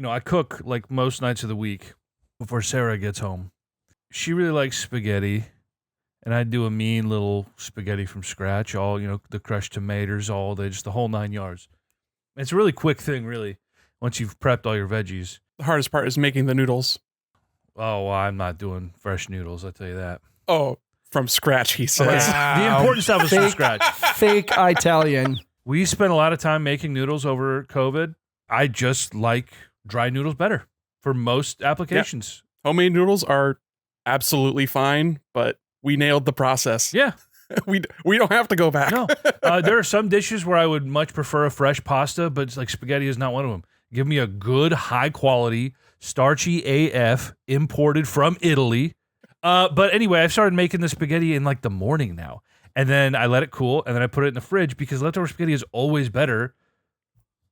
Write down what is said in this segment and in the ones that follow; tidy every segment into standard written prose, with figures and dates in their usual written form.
I cook like most nights of the week before Sarah gets home. She really likes spaghetti, and I do a mean little spaghetti from scratch, all, the crushed tomatoes, just the whole 9 yards. It's a really quick thing, really, once you've prepped all your veggies. The hardest part is making the noodles. Oh, well, I'm not doing fresh noodles, I'll tell you that. Oh, from scratch, he says. The important stuff is from scratch. Fake Italian. We spent a lot of time making noodles over COVID. I just like dry noodles better for most applications. Yeah. Homemade noodles are absolutely fine, but we nailed the process. Yeah. we don't have to go back. No. There are some dishes where I would much prefer a fresh pasta, but it's like spaghetti is not one of them. Give me a good, high-quality, starchy AF imported from Italy. But anyway, I've started making the spaghetti in like the morning now. And then I let it cool, and then I put it in the fridge because leftover spaghetti is always better.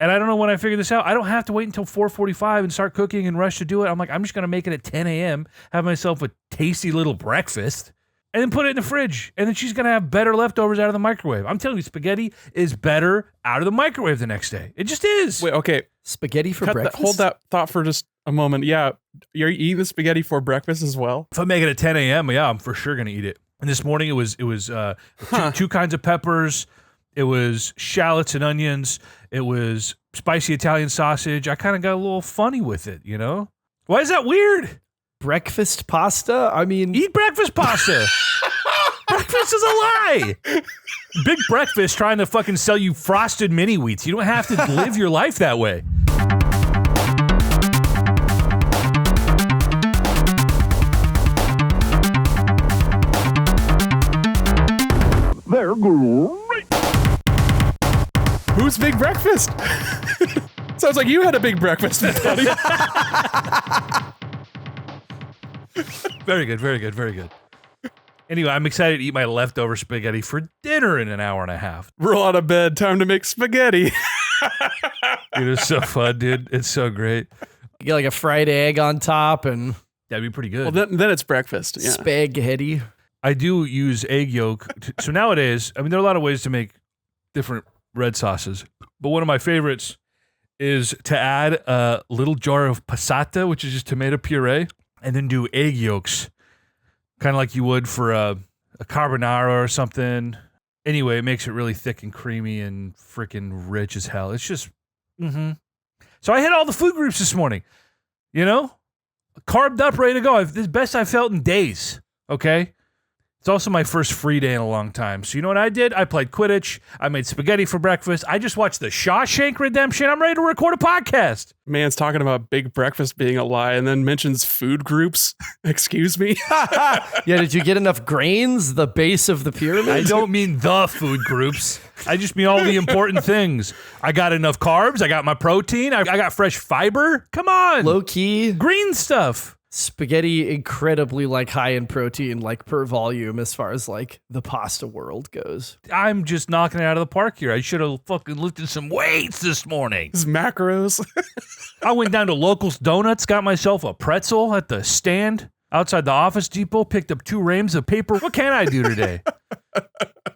And I don't know when I figured this out. I don't have to wait until 4:45 and start cooking and rush to do it. I'm like, I'm just going to make it at 10 a.m., have myself a tasty little breakfast, and then put it in the fridge. And then she's going to have better leftovers out of the microwave. I'm telling you, spaghetti is better out of the microwave the next day. It just is. Wait, okay. Spaghetti for breakfast? Hold that thought for just a moment. Yeah, you're eating the spaghetti for breakfast as well? If I make it at 10 a.m., yeah, I'm for sure going to eat it. And this morning it was two kinds of peppers. It was shallots and onions. It was spicy Italian sausage. I kind of got a little funny with it, Why is that weird? Breakfast pasta? I mean... Eat breakfast pasta. Breakfast is a lie. Big Breakfast trying to fucking sell you frosted mini wheats. You don't have to live your life that way. They're great. Who's Big Breakfast? Sounds like you had a big breakfast, buddy. Very good, very good, very good. Anyway, I'm excited to eat my leftover spaghetti for dinner in an hour and a half. Roll out of bed, time to make spaghetti. Dude, it's so fun, dude. It's so great. You get like a fried egg on top and... That'd be pretty good. Well, then it's breakfast. Yeah. Spaghetti. I do use egg yolk. So nowadays, there are a lot of ways to make different red sauces. But one of my favorites is to add a little jar of passata, which is just tomato puree, and then do egg yolks, kind of like you would for a carbonara or something. Anyway, it makes it really thick and creamy and freaking rich as hell. It's just, So I hit all the food groups this morning, Carbed up, ready to go. This is the best I've felt in days, okay? It's also my first free day in a long time. So you know what I did? I played Quidditch. I made spaghetti for breakfast. I just watched The Shawshank Redemption. I'm ready to record a podcast. Man's talking about Big Breakfast being a lie and then mentions food groups. Excuse me? Yeah, did you get enough grains? The base of the pyramid? I don't mean the food groups. I just mean all the important things. I got enough carbs. I got my protein. I got fresh fiber. Come on. Low key. Green stuff. Spaghetti incredibly high in protein, per volume as far as the pasta world goes. I'm just knocking it out of the park here. I should have fucking lifted some weights this morning. His macros. I went down to Locals Donuts, got myself a pretzel at the stand outside the Office Depot, picked up 2 reams of paper. What can I do today?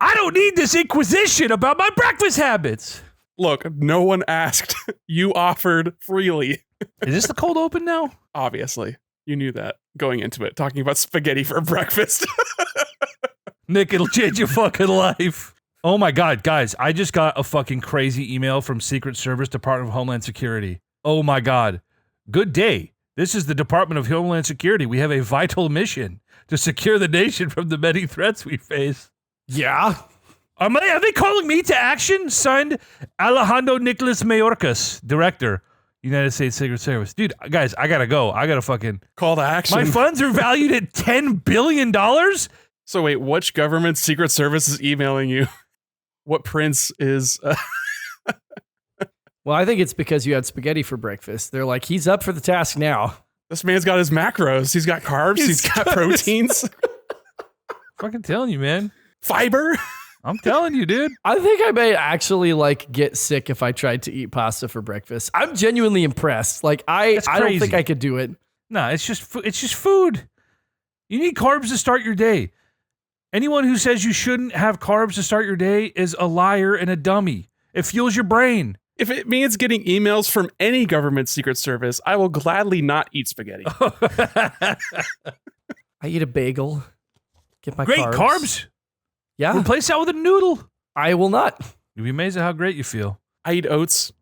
I don't need this inquisition about my breakfast habits. Look, no one asked. You offered freely. Is this the cold open now? Obviously. You knew that going into it, talking about spaghetti for breakfast. Nick, it'll change your fucking life. Oh my God, guys, I just got a fucking crazy email from Secret Service, Department of Homeland Security. Oh my God. Good day. This is the Department of Homeland Security. We have a vital mission to secure the nation from the many threats we face. Yeah. Are they calling me to action? Signed, Alejandro Nicolas Mayorkas, Director, United States Secret Service. Dude, guys, I gotta go. I gotta fucking... Call to action. My funds are valued at $10 billion? So wait, which government Secret Service is emailing you? What prince is... Well, I think it's because you had spaghetti for breakfast. They're like, he's up for the task now. This man's got his macros. He's got carbs. He's got proteins. Fucking telling you, man. Fiber. I'm telling you, dude. I think I may actually get sick if I tried to eat pasta for breakfast. I'm genuinely impressed. I don't think I could do it. No, it's just food. You need carbs to start your day. Anyone who says you shouldn't have carbs to start your day is a liar and a dummy. It fuels your brain. If it means getting emails from any government secret service, I will gladly not eat spaghetti. I eat a bagel. Get my Great carbs. carbs. Yeah. Replace that with a noodle. I will not. You'd be amazed at how great you feel. I eat oats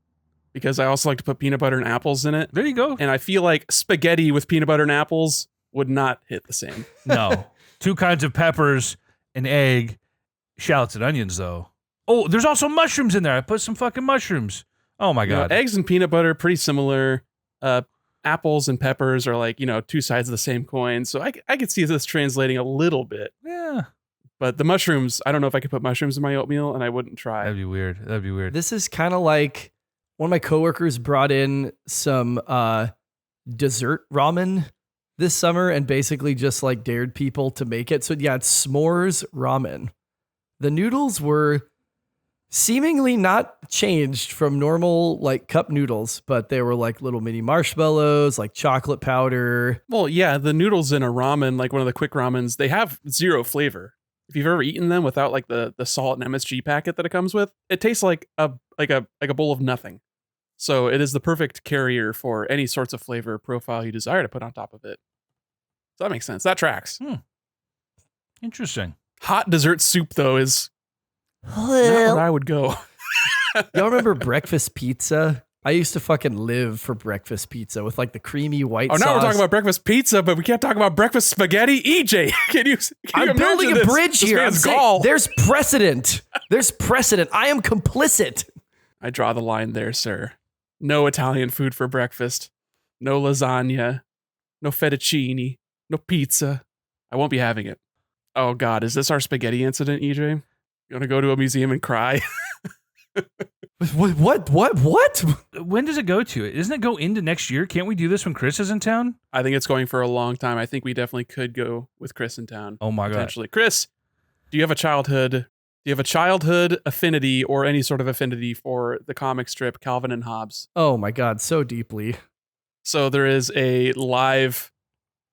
because I also like to put peanut butter and apples in it. There you go. And I feel like spaghetti with peanut butter and apples would not hit the same. No. 2 kinds of peppers, an egg, shallots and onions, though. Oh, there's also mushrooms in there. I put some fucking mushrooms. Oh, my You know, God. eggs and peanut butter, pretty similar. Apples and peppers are like, 2 sides of the same coin. So I could see this translating a little bit. Yeah. But the mushrooms, I don't know if I could put mushrooms in my oatmeal, and I wouldn't try. That'd be weird. This is kind of like one of my coworkers brought in some dessert ramen this summer and basically just like dared people to make it. So yeah, it's s'mores ramen. The noodles were seemingly not changed from normal like cup noodles, but they were like little mini marshmallows, like chocolate powder. Well, yeah, the noodles in a ramen, like one of the quick ramens, they have 0 flavor. If you've ever eaten them without like the salt and MSG packet that it comes with, it tastes like a bowl of nothing. So it is the perfect carrier for any sorts of flavor profile you desire to put on top of it. So that makes sense. That tracks. Interesting. Hot dessert soup though is not where I would go. Y'all remember breakfast pizza? I used to fucking live for breakfast pizza with like the creamy white sauce. Now we're talking about breakfast pizza, but we can't talk about breakfast spaghetti. EJ, can you I'm building a imagine bridge this here. I'm man's saying gall? there's precedent. There's precedent. I am complicit. I draw the line there, sir. No Italian food for breakfast. No lasagna. No fettuccine. No pizza. I won't be having it. Oh God, is this our spaghetti incident, EJ? You want to go to a museum and cry? What? When does it go to? Isn't it go into next year? Can't we do this when Chris is in town? I think it's going for a long time. I think we definitely could go with Chris in town. Oh my God. Potentially. Chris, do you have a childhood affinity or any sort of affinity for the comic strip Calvin and Hobbes? Oh my God, so deeply. So there is a live,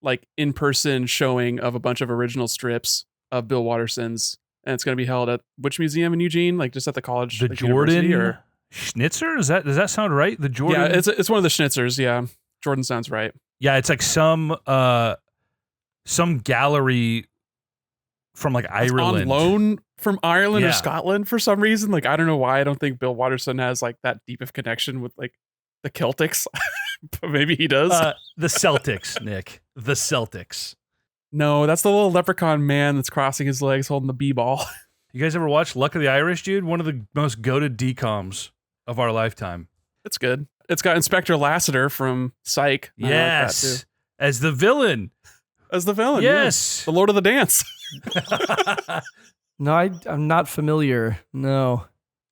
like in-person showing of a bunch of original strips of Bill Watterson's, and it's going to be held at which museum in Eugene? Like just at the college, The like, Jordan university, or Schnitzer? Does that sound right? The Jordan. yeah, it's one of the Schnitzers. Yeah, Jordan sounds right. Yeah, it's like some gallery from like It's Ireland. on loan from Ireland Yeah. or Scotland for some reason. Like I don't know why. I don't think Bill Watterson has like that deep of connection with like the Celtics, but maybe he does. The Celtics, Nick. The Celtics. No, that's the little leprechaun man that's crossing his legs holding the b-ball. You guys ever watch Luck of the Irish, dude? One of the most goated DComs of our lifetime. It's good. It's got Inspector Lassiter from Psych. I like that Yes. too. As the villain. As the villain. yeah. Yes. The Lord of the Dance. No, I'm not familiar. No.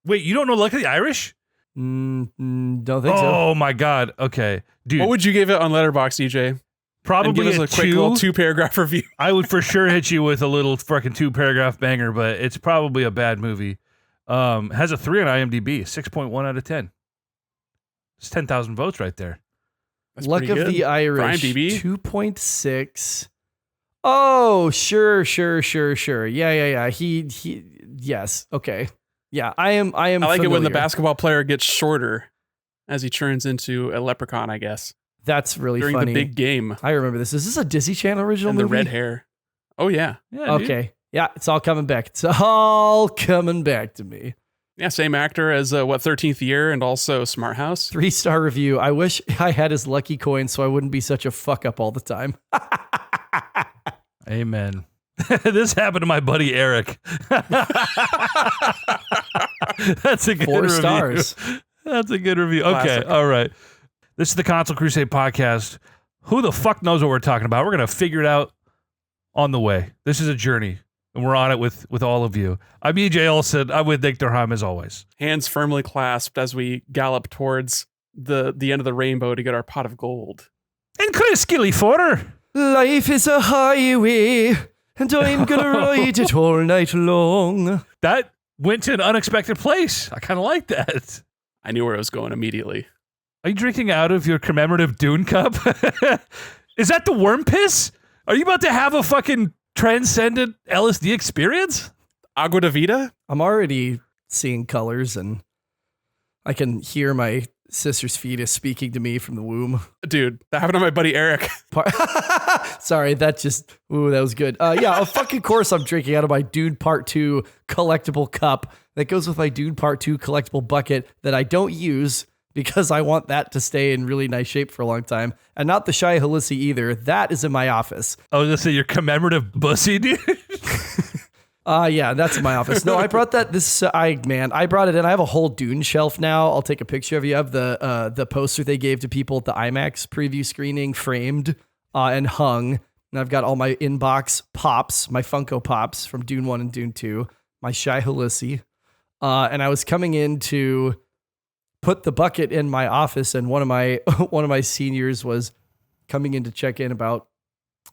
Wait, you don't know Luck of the Irish? Don't think so. Oh my God. Okay. Dude, What would you give it on Letterboxd, EJ? And probably give us a quick little 2-paragraph review. I would for sure hit you with a little fucking 2-paragraph banger, but it's probably a bad movie. Has a 3 on IMDb, 6.1 out of 10. It's 10,000 votes right there. That's Luck pretty of good. the Irish, For IMDb? 2.6. Oh, sure. Yeah. He. Yes. Okay. Yeah, I am. I like it when the familiar. basketball player gets shorter as he turns into a leprechaun, I guess, That's really during funny. the big game. I remember this. Is this a Disney Channel original And the movie? red hair. Oh, yeah. Yeah, dude. Okay. Yeah, it's all coming back. It's all coming back to me. Yeah, same actor as 13th Year and also Smart House. 3-star review. I wish I had his lucky coin so I wouldn't be such a fuck up all the time. Amen. This happened to my buddy Eric. That's a good 4 review. stars. That's a good review. Okay, Classic. all right. This is the Console Crusade podcast. Who the fuck knows what we're talking about? We're going to figure it out on the way. This is a journey, and we're on it with all of you. I'm EJ Olsen. I'm with Nick Durham, as always. Hands firmly clasped as we gallop towards the end of the rainbow to get our pot of gold. And Chris Gillyforter. Life is a highway, and I'm gonna ride it all night long. That went to an unexpected place. I kind of like that. I knew where I was going immediately. Are you drinking out of your commemorative Dune cup? Is that the worm piss? Are you about to have a fucking transcendent LSD experience? Agua de Vida? I'm already seeing colors, and I can hear my sister's fetus speaking to me from the womb. Dude, that happened to my buddy Eric. Sorry, that was good. Yeah, of fucking course I'm drinking out of my Dune Part 2 collectible cup that goes with my Dune Part 2 collectible bucket that I don't use because I want that to stay in really nice shape for a long time. And not the Shai Halisi either. That is in my office. I was gonna say your commemorative bussy, dude. Yeah, that's in my office. No, I brought that. I brought it in. I have a whole Dune shelf now. I'll take a picture of you of the poster they gave to people at the IMAX preview screening, framed and hung. And I've got all my inbox pops, my Funko Pops from Dune 1 and Dune 2, my Shai Halisi. And I was coming in to put the bucket in my office, and one of my seniors was coming in to check in about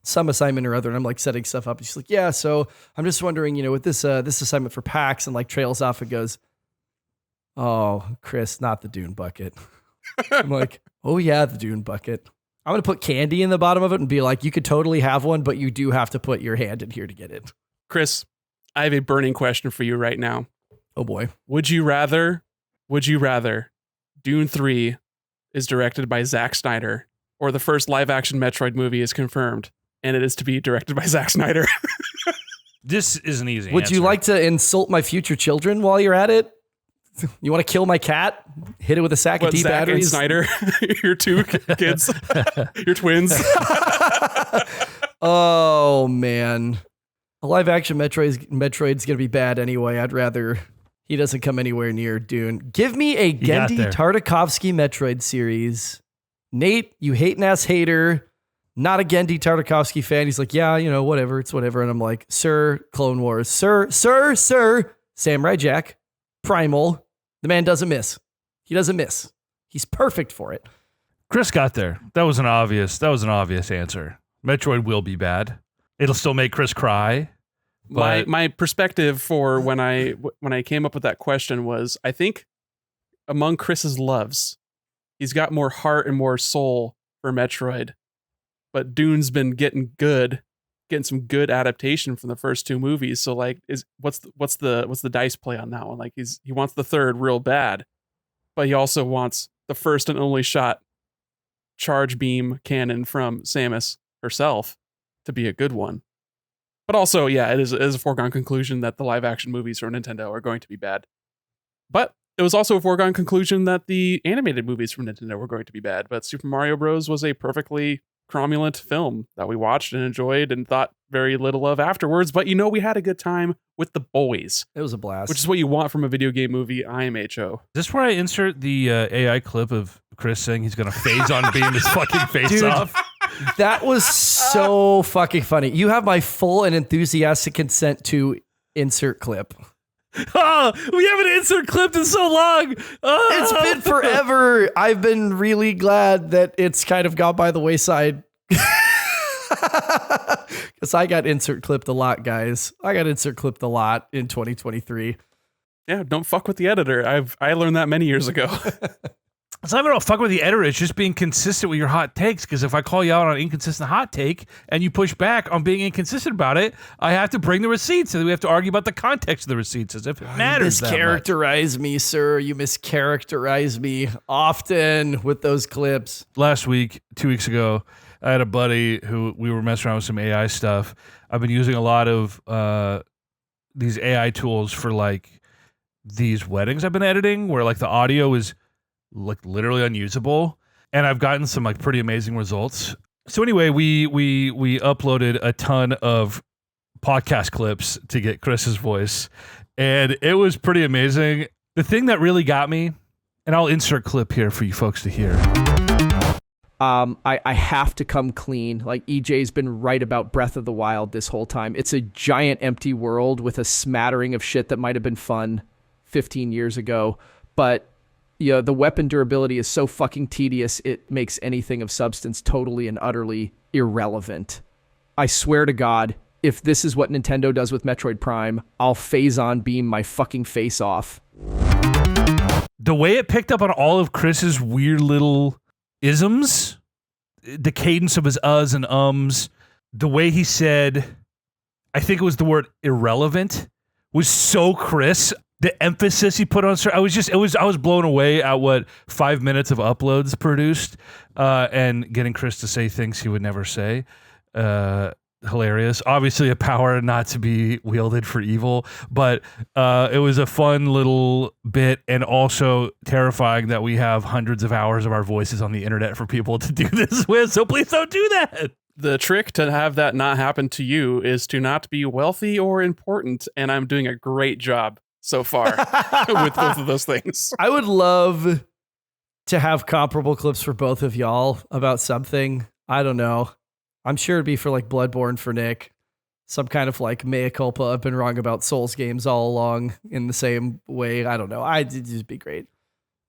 some assignment or other, and I'm like setting stuff up. And she's like, "Yeah, so I'm just wondering, with this assignment for PAX," and like trails off and goes, "Oh, Chris, not the Dune bucket." I'm like, "Oh yeah, the Dune bucket. I'm gonna put candy in the bottom of it and be like, you could totally have one, but you do have to put your hand in here to get it." Chris, I have a burning question for you right now. Oh boy. Would you rather Dune 3 is directed by Zack Snyder, or the first live action Metroid movie is confirmed and it is to be directed by Zack Snyder? This is an easy Would answer. you like to insult my future children while you're at it? You want to kill my cat? Hit it with a sack of D Zack and batteries? Snyder, your two kids, your twins. Oh man, a live action Metroid's gonna be bad anyway. I'd rather he doesn't come anywhere near Dune. Give me a got Gendy there. Tartakovsky Metroid series. Nate, you hating ass hater, not a Gendy Tartakovsky fan. He's like, yeah, whatever, it's whatever. And I'm like, sir, Clone Wars, sir, Samurai Jack, Primal. The man doesn't miss. He doesn't miss. He's perfect for it. Chris got there. That was an obvious answer. Metroid will be bad. It'll still make Chris cry. But My perspective for when I came up with that question was, I think among Chris's loves, he's got more heart and more soul for Metroid, but Dune's been getting some good adaptation from the first two movies. So like, what's the dice play on that one? Like he wants the third real bad, but he also wants the first and only shot charge beam cannon from Samus herself to be a good one. But also, yeah, it is a foregone conclusion that the live action movies from Nintendo are going to be bad. But it was also a foregone conclusion that the animated movies from Nintendo were going to be bad. But Super Mario Bros. Was a perfectly cromulent film that we watched and enjoyed and thought very little of afterwards. But we had a good time with the boys, It was a blast. which is what you want from a video game movie, IMHO. is this where I insert the AI clip of Chris saying he's going to phase on beam his fucking face Dude. off? That was so fucking funny. You have my full and enthusiastic consent to insert clip. Oh, we haven't insert clipped in so long. Oh. It's been forever. I've been really glad that it's kind of gone by the wayside. Because I got insert clipped a lot, guys. I got insert clipped a lot in 2023. Yeah, don't fuck with the editor. I learned that many years ago. It's not even fuck with the editor. It's just being consistent with your hot takes. Because if I call you out on an inconsistent hot take and you push back on being inconsistent about it, I have to bring the receipts, and we have to argue about the context of the receipts as if it matters. You mischaracterize me, sir. You mischaracterize me often with those clips. Last week, 2 weeks ago, I had a buddy who we were messing around with some AI stuff. I've been using a lot of these AI tools for like these weddings I've been editing, where like the audio is like literally unusable, and I've gotten some like pretty amazing results. So anyway, we uploaded a ton of podcast clips to get Chris's voice, and it was pretty amazing. The thing that really got me, and I'll insert clip here for you folks to hear. I have to come clean. Like, EJ's been right about Breath of the Wild this whole time. It's a giant empty world with a smattering of shit that might have been fun 15 years ago, but the weapon durability is so fucking tedious, it makes anything of substance totally and utterly irrelevant. I swear to God, if this is what Nintendo does with Metroid Prime, I'll phase on beam my fucking face off. The way it picked up on all of Chris's weird little isms, the cadence of his uhs and ums, the way he said, I think it was the word irrelevant, was so Chris. the emphasis he put on, I was blown away at what 5 minutes of uploads produced, and getting Chris to say things he would never say. Hilarious. Obviously a power not to be wielded for evil, but it was a fun little bit, and also terrifying that we have hundreds of hours of our voices on the internet for people to do this with. So please don't do that. The trick to have that not happen to you is to not be wealthy or important, and I'm doing a great job so far with both of those things. I would love to have comparable clips for both of y'all about something. I don't know. I'm sure it'd be for like Bloodborne for Nick. Some kind of like mea culpa. I've been wrong about Souls games all along in the same way. I don't know. It'd just be great.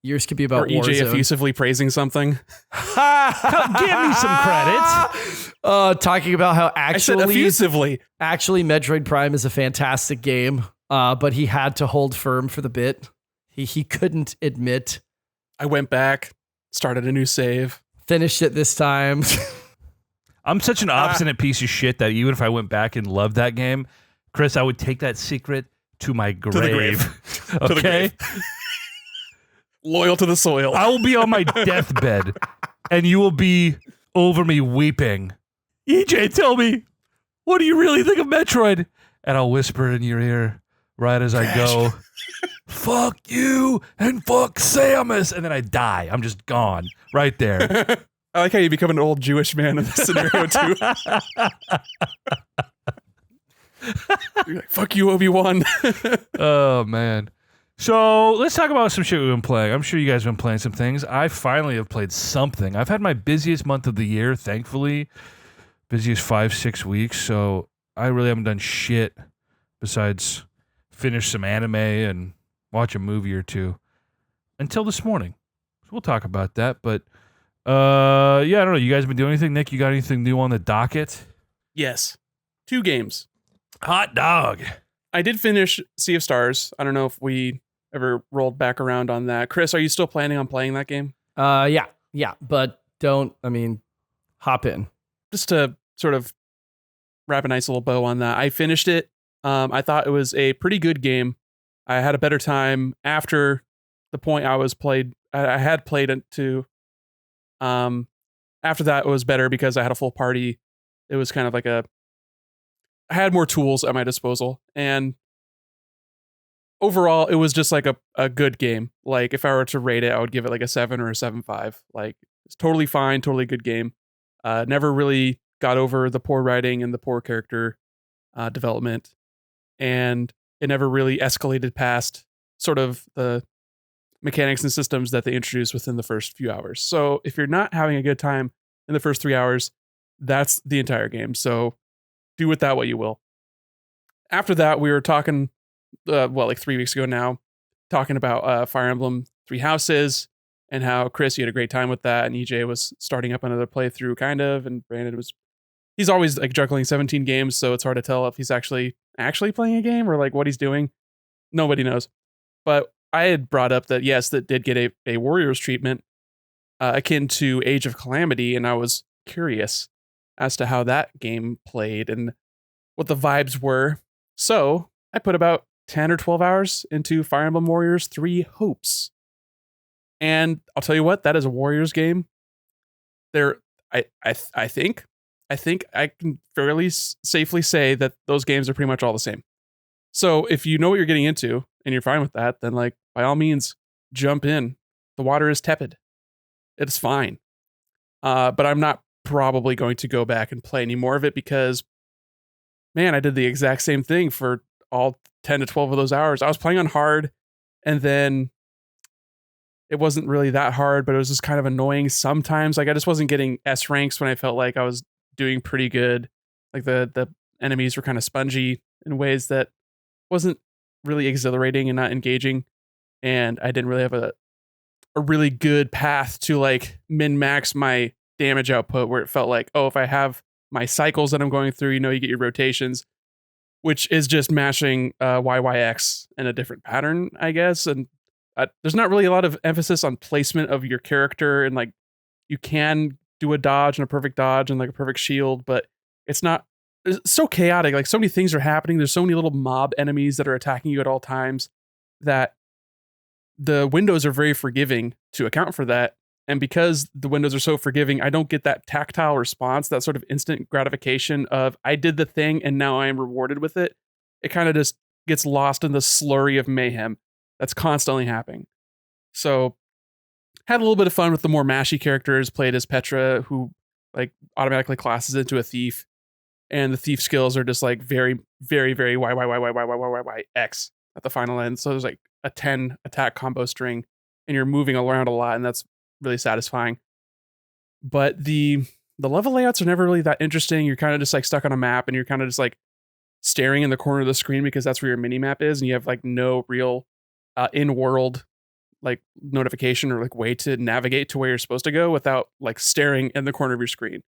Yours could be about or EJ Warzone. effusively praising something. Give me some credit. Talking about how I said actually Metroid Prime is a fantastic game, but he had to hold firm for the bit. He couldn't admit. I went back, started a new save. Finished it this time. I'm such an obstinate piece of shit that even if I went back and loved that game, Chris, I would take that secret to my grave. To the grave. Okay? To the grave. Loyal to the soil. I will be on my deathbed, and you will be over me weeping. EJ, tell me, what do you really think of Metroid? And I'll whisper in your ear right as I go, fuck you and fuck Samus. And then I die. I'm just gone right there. I like how you become an old Jewish man in this scenario too. You're like, fuck you, Obi-Wan. Oh, man. So let's talk about some shit we've been playing. I'm sure you guys have been playing some things. I finally have played something. I've had my busiest month of the year, thankfully. Busiest 5-6 weeks. So I really haven't done shit besides finish some anime and watch a movie or two until this morning. So we'll talk about that. But yeah, I don't know. You guys been doing anything? Nick, you got anything new on the docket? Yes. 2 games. Hot dog. I did finish Sea of Stars. I don't know if we ever rolled back around on that. Chris, are you still planning on playing that game? Yeah, but hop in. Just to sort of wrap a nice little bow on that, I finished it. I thought it was a pretty good game. I had a better time after the point I had played it to. After that, it was better because I had a full party. It was kind of like I had more tools at my disposal, and overall, it was just like a good game. Like if I were to rate it, I would give it like a 7 or a 7.5. Like it's totally fine, totally good game. Never really got over the poor writing and the poor character development, and it never really escalated past sort of the mechanics and systems that they introduced within the first few hours. So if you're not having a good time in the first 3 hours, that's the entire game. So do with that what you will. After that, we were talking, like 3 weeks ago now, talking about Fire Emblem 3 Houses and how Chris, you had a great time with that, and EJ was starting up another playthrough kind of, and Brandon he's always like juggling 17 games, so it's hard to tell if he's actually playing a game or like what he's doing. Nobody knows. But I had brought up that yes, that did get a Warriors treatment akin to Age of Calamity, and I was curious as to how that game played and what the vibes were. So I put about 10 or 12 hours into Fire Emblem Warriors 3 Hopes. And I'll tell you what, that is a Warriors game. I think I can fairly safely say that those games are pretty much all the same. So if you know what you're getting into and you're fine with that, then like by all means jump in. The water is tepid. It's fine. But I'm not probably going to go back and play any more of it because, man, I did the exact same thing for all 10 to 12 of those hours. I was playing on hard, and then it wasn't really that hard, but it was just kind of annoying sometimes. Like I just wasn't getting S ranks when I felt like I was doing pretty good. Like the enemies were kind of spongy in ways that wasn't really exhilarating and not engaging. And I didn't really have a really good path to like min-max my damage output, where it felt like, oh, if I have my cycles that I'm going through, you get your rotations, which is just mashing YYX in a different pattern, I guess. And there's not really a lot of emphasis on placement of your character, and like you can do a dodge and a perfect dodge and like a perfect shield, but it's so chaotic. Like so many things are happening. There's so many little mob enemies that are attacking you at all times. that the windows are very forgiving to account for that. And because the windows are so forgiving, I don't get that tactile response, that sort of instant gratification of I did the thing and now I am rewarded with it. It kind of just gets lost in the slurry of mayhem that's constantly happening. So had a little bit of fun with the more mashy characters, played as Petra, who like automatically classes into a thief. And the thief skills are just like very, very, very Y X at the final end. So there's like a 10 attack combo string and you're moving around a lot, and that's really satisfying. But the level layouts are never really that interesting. You're kind of just like stuck on a map and you're kind of just like staring in the corner of the screen because that's where your mini map is, and you have like no real in-world like notification or like way to navigate to where you're supposed to go without like staring in the corner of your screen.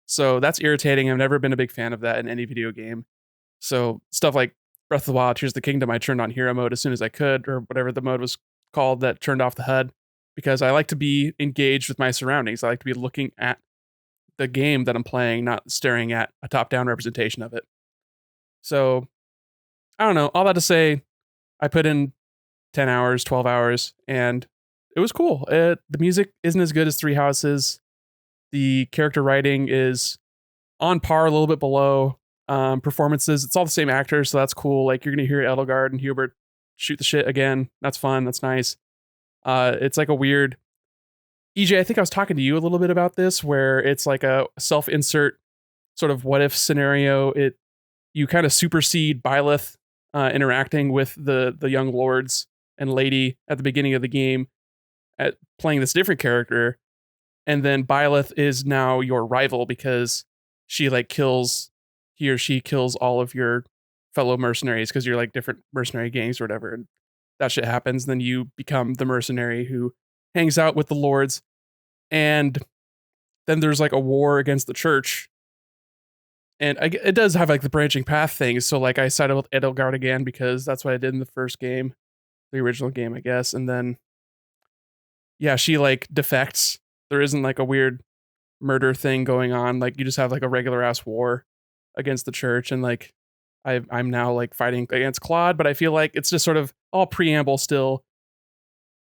So that's irritating. I've never been a big fan of that in any video game. So stuff like Breath of the Wild, Tears of the Kingdom, I turned on hero mode as soon as I could, or whatever the mode was called that turned off the HUD, because I like to be engaged with my surroundings. I like to be looking at the game that I'm playing, not staring at a top-down representation of it. So I don't know. All that to say, I put in 10 hours, 12 hours, and it was cool. The music isn't as good as Three Houses. The character writing is on par, a little bit below. Performances, it's all the same actors, so that's cool. Like, you're gonna hear Edelgard and Hubert shoot the shit again. That's fun. That's nice. It's like a weird EJ, I think I was talking to you a little bit about this, where it's like a self-insert sort of what if scenario. You kind of supersede Byleth interacting with the young lords and lady at the beginning of the game at playing this different character, and then Byleth is now your rival because he or she kills all of your fellow mercenaries because you're like different mercenary gangs or whatever, and that shit happens. Then you become the mercenary who hangs out with the lords, and then there's like a war against the church, and it does have like the branching path thing. So like I sided with Edelgard again because that's what I did in the first game, the original game, I guess. And then yeah, she like defects. There isn't like a weird murder thing going on. Like, you just have like a regular ass war against the church, and like I'm now like fighting against Claude, but I feel like it's just sort of all preamble still.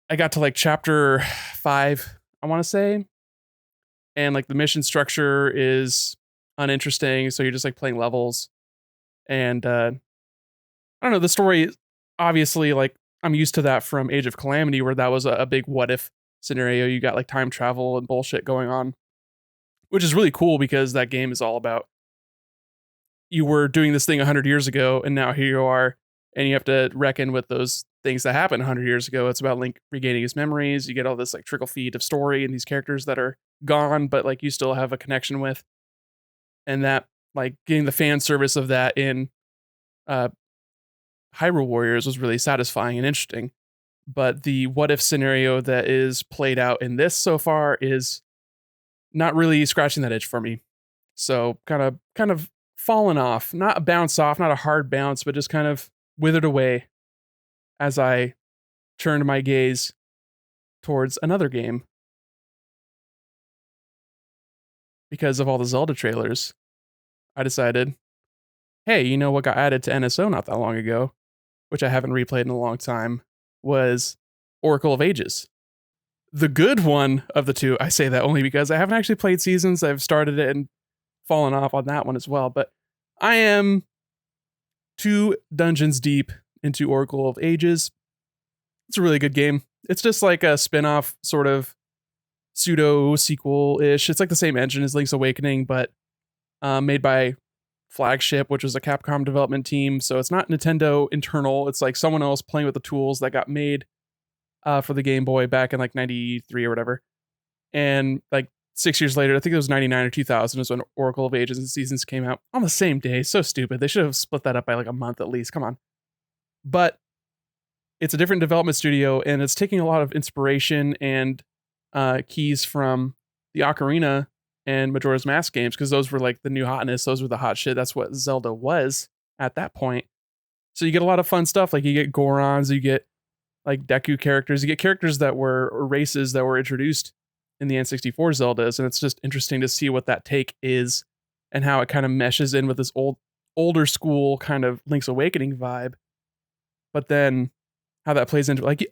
I got to like chapter 5, I want to say, and like the mission structure is uninteresting, so you're just like playing levels, and I don't know, the story obviously, like, I'm used to that from Age of Calamity, where that was a big what if scenario. You got like time travel and bullshit going on, which is really cool because that game is all about you were doing this thing 100 years ago, and now here you are, and you have to reckon with those things that happened 100 years ago. It's about Link regaining his memories. You get all this like trickle feed of story and these characters that are gone, but like you still have a connection with, and that like getting the fan service of that in Hyrule Warriors was really satisfying and interesting. But the what if scenario that is played out in this so far is not really scratching that itch for me. So kind of fallen off, not a bounce off, not a hard bounce, but just kind of withered away as I turned my gaze towards another game. Because of all the Zelda trailers, I decided, hey, you know what got added to NSO not that long ago, which I haven't replayed in a long time, was Oracle of Ages. The good one of the two. I say that only because I haven't actually played Seasons. I've started it and fallen off on that one as well. But I am 2 dungeons deep into Oracle of Ages. It's a really good game. It's just like a spin-off sort of pseudo sequel-ish. It's like the same engine as Link's Awakening, but made by Flagship, which was a Capcom development team. So it's not Nintendo internal. It's like someone else playing with the tools that got made for the Game Boy back in like 93 or whatever. And like 6 years later, I think it was 99 or 2000 is when Oracle of Ages and Seasons came out on the same day. So stupid. They should have split that up by like a month at least. Come on. But it's a different development studio, and it's taking a lot of inspiration and keys from the Ocarina and Majora's Mask games, because those were like the new hotness. Those were the hot shit. That's what Zelda was at that point. So you get a lot of fun stuff. Like you get Gorons, you get like Deku characters, you get characters that were, or races that were introduced in the N64 Zeldas. And it's just interesting to see what that take is and how it kind of meshes in with this older school kind of Link's Awakening vibe. But then how that plays into like,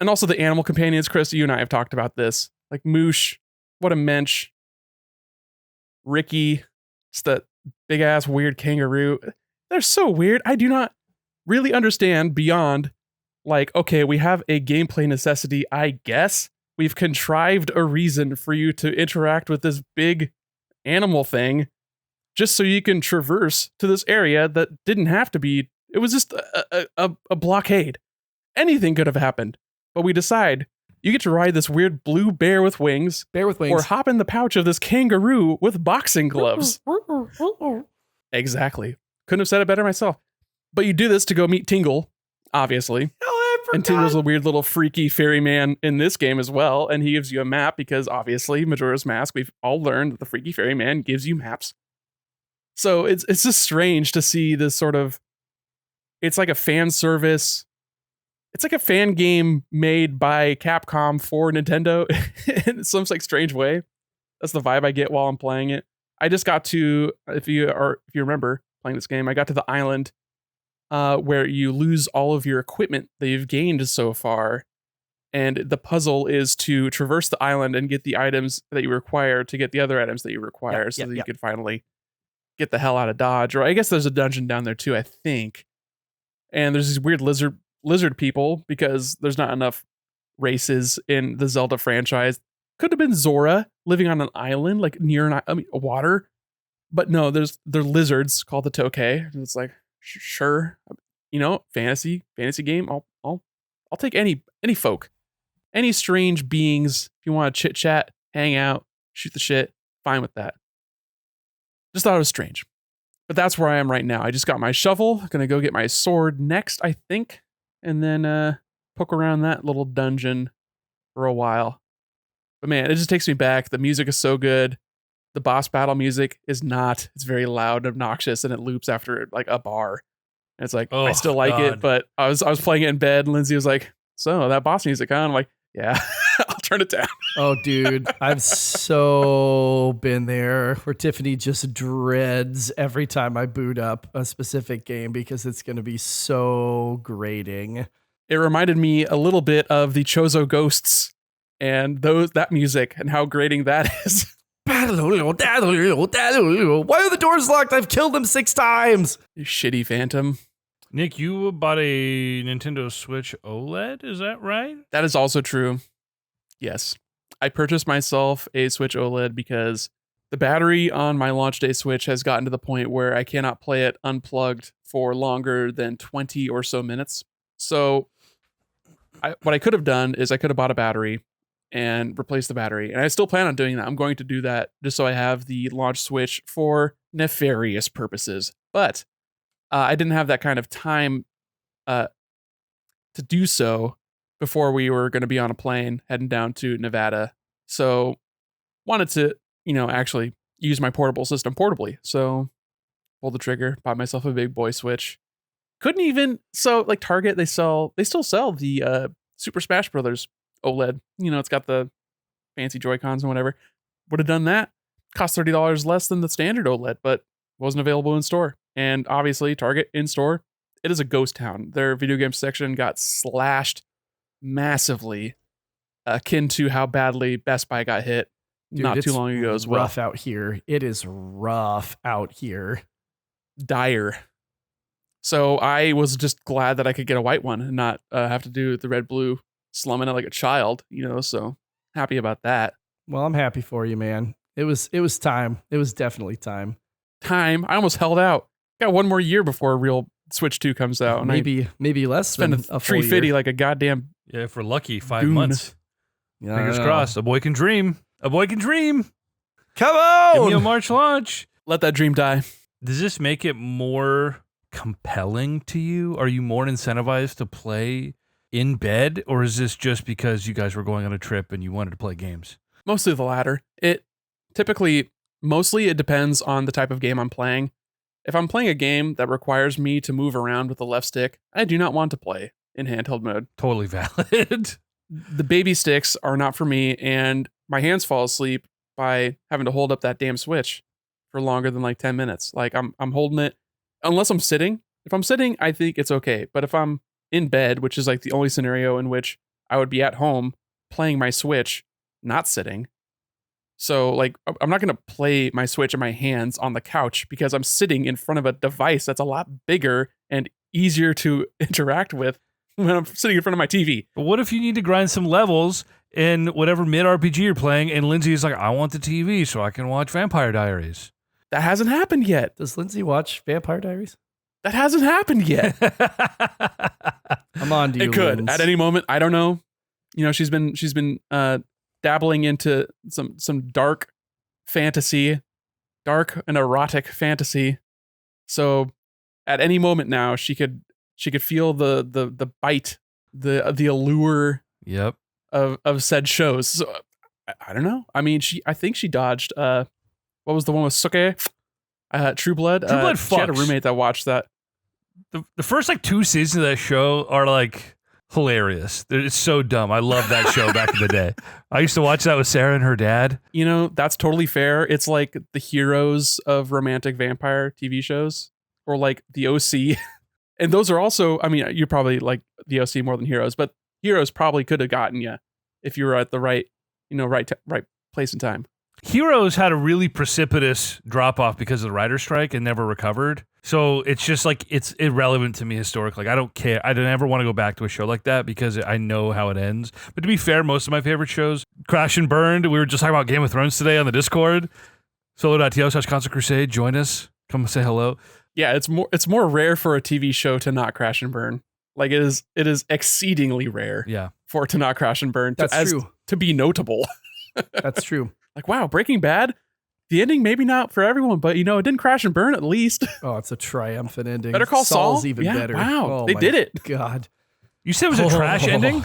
and also the animal companions. Chris, you and I have talked about this. Like Moosh, what a mensch. Ricky, just that big ass weird kangaroo. They're so weird. I do not really understand beyond like, okay, we have a gameplay necessity, I guess. We've contrived a reason for you to interact with this big animal thing just so you can traverse to this area that didn't have to be. It was just a blockade. Anything could have happened. But we decide you get to ride this weird blue bear with wings. Bear with wings. Or hop in the pouch of this kangaroo with boxing gloves. Exactly. Couldn't have said it better myself. But you do this to go meet Tingle, obviously. And Tingle's a weird little freaky ferryman in this game as well. And he gives you a map because obviously Majora's Mask, we've all learned that the freaky ferryman gives you maps. So it's just strange to see this sort of, it's like a fan service. It's like a fan game made by Capcom for Nintendo in some like strange way. That's the vibe I get while I'm playing it. I just got to, if you remember playing this game, I got to the island where you lose all of your equipment that you've gained so far. And the puzzle is to traverse the island and get the items that you require to get the other items that you require so that you can finally get the hell out of Dodge. Or I guess there's a dungeon down there too, I think. And there's these weird lizard people because there's not enough races in the Zelda franchise. Could have been Zora living on an island, like near water. But no, they're lizards called the Tokay. And it's like, sure, you know, fantasy game. I'll take any folk, any strange beings. If you want to chit chat, hang out, shoot the shit, fine with that. Just thought it was strange, but that's where I am right now. I just got my shovel. Gonna go get my sword next, I think, and then poke around that little dungeon for a while. But man, it just takes me back. The music is so good. The boss battle music is not. It's very loud and obnoxious, and it loops after like a bar. And it's like, I still like it, but I was playing it in bed, and Lindsay was like, so that boss music, huh? I'm like, yeah, I'll turn it down. Oh, dude, I've so been there where Tiffany just dreads every time I boot up a specific game because it's going to be so grating. It reminded me a little bit of the Chozo Ghosts and that music and how grating that is. Why are the doors locked? I've killed them 6 times. You shitty phantom. Nick, you bought a Nintendo Switch OLED, is that right? That is also true. Yes. I purchased myself a Switch OLED because the battery on my launch day Switch has gotten to the point where I cannot play it unplugged for longer than 20 or so minutes. So what I could have done is I could have bought a battery and replaced the battery. And I still plan on doing that. I'm going to do that just so I have the launch Switch for nefarious purposes. But I didn't have that kind of time to do so before we were going to be on a plane heading down to Nevada. So wanted to, actually use my portable system portably. So pulled the trigger, bought myself a big boy Switch. Couldn't even, so like Target, they still sell the Super Smash Brothers OLED. It's got the fancy Joy-Cons and whatever. Would have done that. Cost $30 less than the standard OLED, but wasn't available in store. And obviously, Target in store, it is a ghost town. Their video game section got slashed massively, akin to how badly Best Buy got hit not too long ago as well. Rough out here. It is rough out here. Dire. So I was just glad that I could get a white one and not have to do the red blue slumming it like a child, so happy about that. Well, I'm happy for you, man. It was time. It was definitely time. I almost held out. Got one more year before a real Switch 2 comes out. And maybe less than a full year. $350 like a goddamn. Yeah, if we're lucky, 5 goon. months. Fingers crossed. A boy can dream. A boy can dream. Come on! Give me a March launch. Let that dream die. Does this make it more compelling to you? Are you more incentivized to play in bed, or is this just because you guys were going on a trip and you wanted to play games? Mostly the latter. Mostly it depends on the type of game I'm playing. If I'm playing a game that requires me to move around with the left stick, I do not want to play in handheld mode. Totally valid. The baby sticks are not for me, and my hands fall asleep by having to hold up that damn Switch for longer than like 10 minutes. Like I'm holding it unless I'm sitting. If I'm sitting, I think it's okay. But if I'm in bed, which is like the only scenario in which I would be at home playing my Switch, not sitting. So like I'm not going to play my Switch in my hands on the couch because I'm sitting in front of a device that's a lot bigger and easier to interact with when I'm sitting in front of my TV. But what if you need to grind some levels in whatever mid RPG you're playing, and Lindsay's like, I want the TV so I can watch Vampire Diaries? That hasn't happened yet. Does Lindsay watch Vampire Diaries? That hasn't happened yet. I'm on to you. It could Linz. at any moment. I don't know. You know, she's been dabbling into some dark fantasy, dark and erotic fantasy. So at any moment now, she could feel the bite, the allure Yep. of said shows. So I don't know. I mean, I think she dodged what was the one with Suke? True Blood. True Blood She had a fucks. roommate that watched that. The first like 2 seasons of that show are like hilarious. It's so dumb. I love that show back in the day. I used to watch that with Sarah and her dad. You know, that's totally fair. It's like the heroes of romantic vampire TV shows, or like the OC. And those are also, I mean, you probably like the OC more than Heroes, but Heroes probably could have gotten you if you were at the right place and time. Heroes had a really precipitous drop off because of the writer's strike and never recovered. So it's just like, it's irrelevant to me historically. Like, I don't care. I don't ever want to go back to a show like that because I know how it ends. But to be fair, most of my favorite shows, Crash and Burned. We were just talking about Game of Thrones today on the Discord. Solo.to/Console Crusade. Join us. Come say hello. Yeah, it's more rare for a TV show to not crash and burn. Like it is exceedingly rare Yeah. for it to not crash and burn. That's true. To be notable. That's true. Like, wow, Breaking Bad, the ending maybe not for everyone, but you know, it didn't crash and burn at least. Oh, it's a triumphant ending. Better Call Saul's Saul? even Yeah, better. wow, Oh they my did it. God. You said it was a trash ending?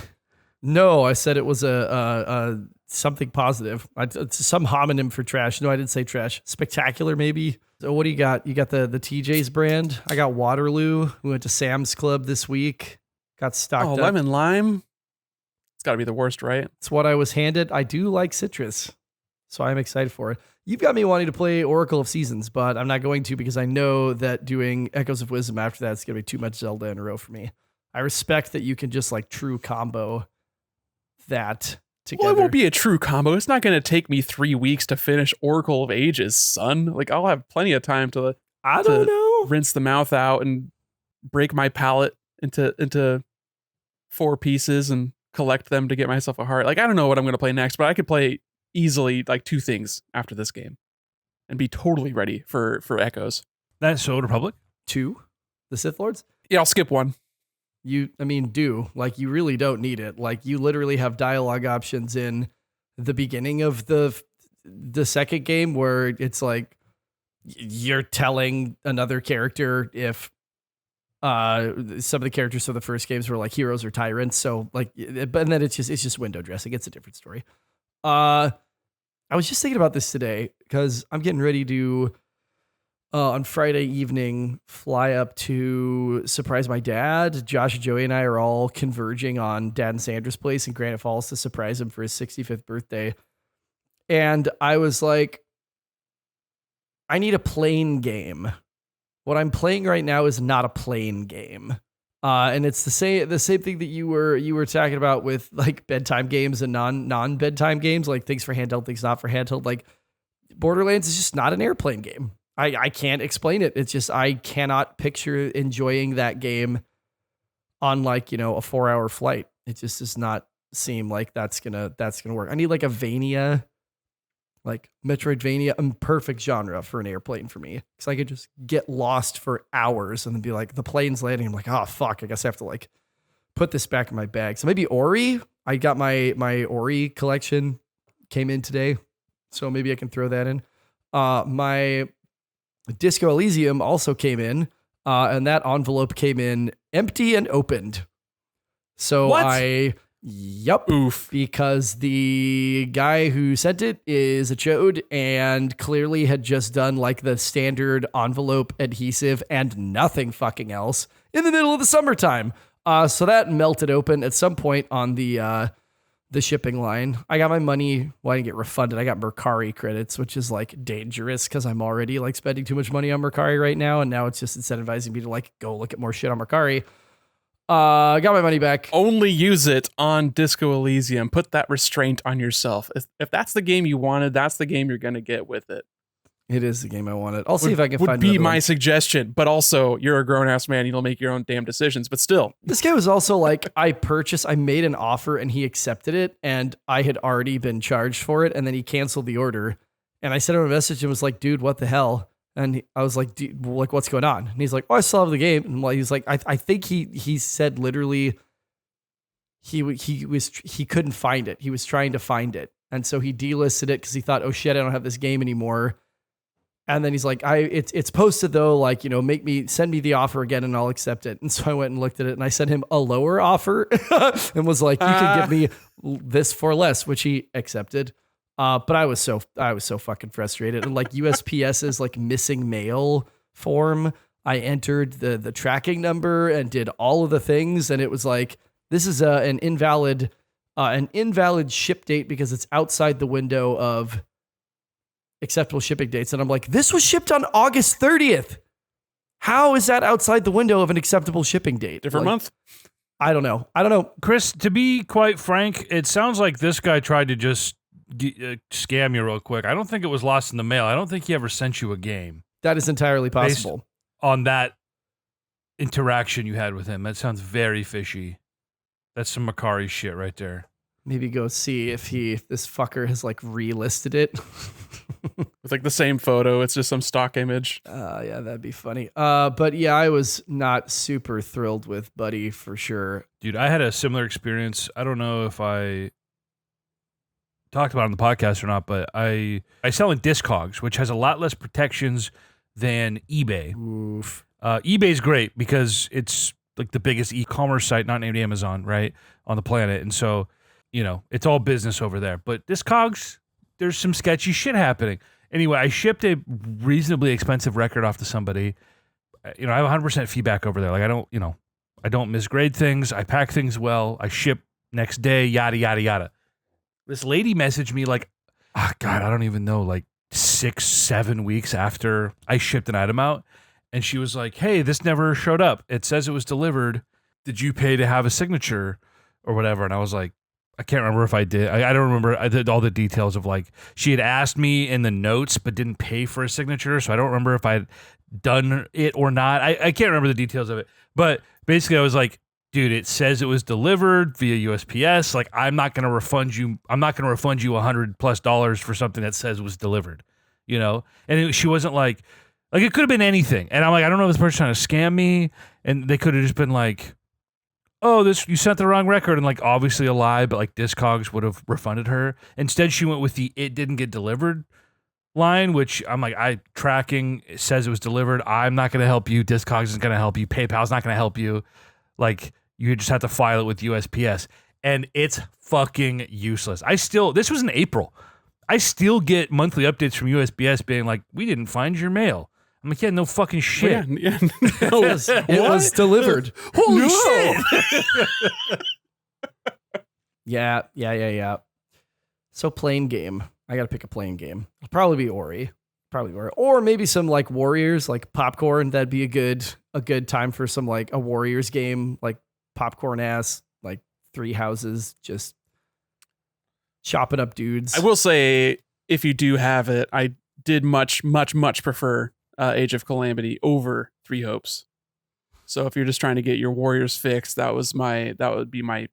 No, I said it was a something positive. It's some homonym for trash. No, I didn't say trash. Spectacular, maybe. So what do you got? You got the TJ's brand. I got Waterloo. We went to Sam's Club this week. Got stocked up. Lemon lime. It's got to be the worst, right? It's what I was handed. I do like citrus, so I'm excited for it. You've got me wanting to play Oracle of Seasons, but I'm not going to because I know that doing Echoes of Wisdom after that is going to be too much Zelda in a row for me. I respect that you can just like true combo that together. Well, it won't be a true combo. It's not going to take me 3 weeks to finish Oracle of Ages, son. Like, I'll have plenty of time to I don't know. rinse the mouth out and break my palate into 4 pieces and collect them to get myself a heart. Like, I don't know what I'm going to play next, but I could play easily like 2 things after this game and be totally ready for Echoes. That's Old Republic? 2, the Sith Lords. Yeah, I'll skip 1. You really don't need it. Like, you literally have dialogue options in the beginning of the second game where it's like you're telling another character if some of the characters from the first games were like heroes or tyrants. So like, but then it's just window dressing. It's a different story. I was just thinking about this today because I'm getting ready to on Friday evening fly up to surprise my dad. Josh, Joey, and I are all converging on Dad and Sandra's place in Granite Falls to surprise him for his 65th birthday. And I was like, I need a plane game. What I'm playing right now is not a plane game. And it's the same thing that you were talking about with like bedtime games and non bedtime games, like things for handheld, things not for handheld. Like Borderlands is just not an airplane game. I can't explain it. It's just I cannot picture enjoying that game on like, you know, a 4-hour flight. It just does not seem like that's gonna work. I need like a Vania, like Metroidvania, a perfect genre for an airplane for me. Because I could just get lost for hours and then be like, the plane's landing. I'm like, oh fuck, I guess I have to like put this back in my bag. So maybe Ori. I got my Ori collection came in today, so maybe I can throw that in. My Disco Elysium also came in, and that envelope came in empty and opened. So What? Yep. Oof. Because the guy who sent it is a chode and clearly had just done like the standard envelope adhesive and nothing fucking else in the middle of the summertime. So that melted open at some point on the shipping line. I got my money. Well, I didn't get refunded. I got Mercari credits, which is like dangerous because I'm already like spending too much money on Mercari right now. And now it's just incentivizing me to like go look at more shit on Mercari. Got my money back. Only use it on Disco Elysium. Put that restraint on yourself. If that's the game you wanted, that's the game you're going to get with it. It is the game I wanted. I'll see if I can would find be another my one. suggestion, but also you're a grown-ass man. You'll make your own damn decisions, but still. This game was also like, I made an offer and he accepted it and I had already been charged for it and then he canceled the order. And I sent him a message and was like, dude, what the hell? And I was like, dude, like, what's going on? And he's like, oh, I still have the game. And he was like, I think he said literally he couldn't find it. He was trying to find it. And so he delisted it because he thought, oh shit, I don't have this game anymore. And then he's like, it's posted though, like, send me the offer again and I'll accept it. And so I went and looked at it and I sent him a lower offer and was like, you can give me this for less, which he accepted. But I was so fucking frustrated. And like USPS's like missing mail form, I entered the tracking number and did all of the things. And it was like, this is an invalid ship date because it's outside the window of acceptable shipping dates. And I'm like, this was shipped on August 30th. How is that outside the window of an acceptable shipping date? Different month? I don't know. Chris, to be quite frank, it sounds like this guy tried to just scam you real quick. I don't think it was lost in the mail. I don't think he ever sent you a game. That is entirely possible. Based on that interaction you had with him. That sounds very fishy. That's some Macari shit right there. Maybe go see if this fucker has like relisted it. With like the same photo, it's just some stock image. Yeah, that'd be funny. But yeah, I was not super thrilled with Buddy for sure. Dude, I had a similar experience. I don't know if I talked about it on the podcast or not, but I sell in Discogs, which has a lot less protections than eBay. Oof. eBay's great because it's like the biggest e-commerce site, not named Amazon, right, on the planet. And so, it's all business over there. But Discogs, there's some sketchy shit happening. Anyway, I shipped a reasonably expensive record off to somebody. I have 100% feedback over there. Like I don't misgrade things. I pack things well. I ship next day, yada, yada, yada. This lady messaged me like, oh God, I don't even know, like 6-7 weeks after I shipped an item out. And she was like, hey, this never showed up. It says it was delivered. Did you pay to have a signature or whatever? And I was like, I can't remember if I did. I don't remember. I did all the details of like, she had asked me in the notes, but didn't pay for a signature. So I don't remember if I'd done it or not. I can't remember the details of it. But basically I was like, dude, it says it was delivered via USPS. Like, I'm not going to refund you. I'm not going to refund you $100+ for something that says it was delivered, And she wasn't like it could have been anything. And I'm like, I don't know if this person's trying to scam me. And they could have just been like, oh, you sent the wrong record. And like, obviously a lie, but like Discogs would have refunded her. Instead, she went with the it didn't get delivered line, which I'm like, tracking it says it was delivered. I'm not going to help you. Discogs isn't going to help you. PayPal's not going to help you. Like, you just have to file it with USPS. And it's fucking useless. This was in April. I still get monthly updates from USPS being like, we didn't find your mail. I'm like, yeah, no fucking shit. Yeah. It was delivered. Holy shit. Yeah. So plain game. I got to pick a plain game. It'll probably be Ori. Or maybe some like Warriors, like popcorn. That'd be a good time for some like a Warriors game, like popcorn ass, like three houses, just chopping up dudes. I will say, if you do have it, I did much prefer Age of Calamity over Three Hopes. So if you're just trying to get your Warriors fixed, that would be my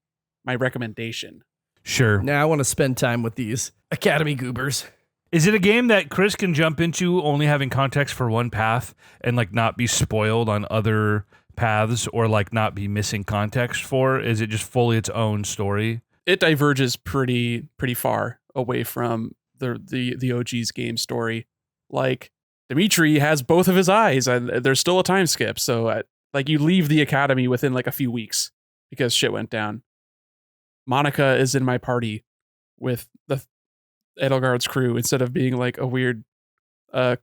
recommendation. Sure. Now I want to spend time with these Academy goobers. Is it a game that Chris can jump into only having context for one path and like not be spoiled on other paths or like not be missing context for? Is it just fully its own story? It diverges pretty far away from the OG's game story. Like, Dimitri has both of his eyes and there's still a time skip. So like you leave the academy within like a few weeks because shit went down. Monica is in my party with the Edelgard's crew instead of being like a weird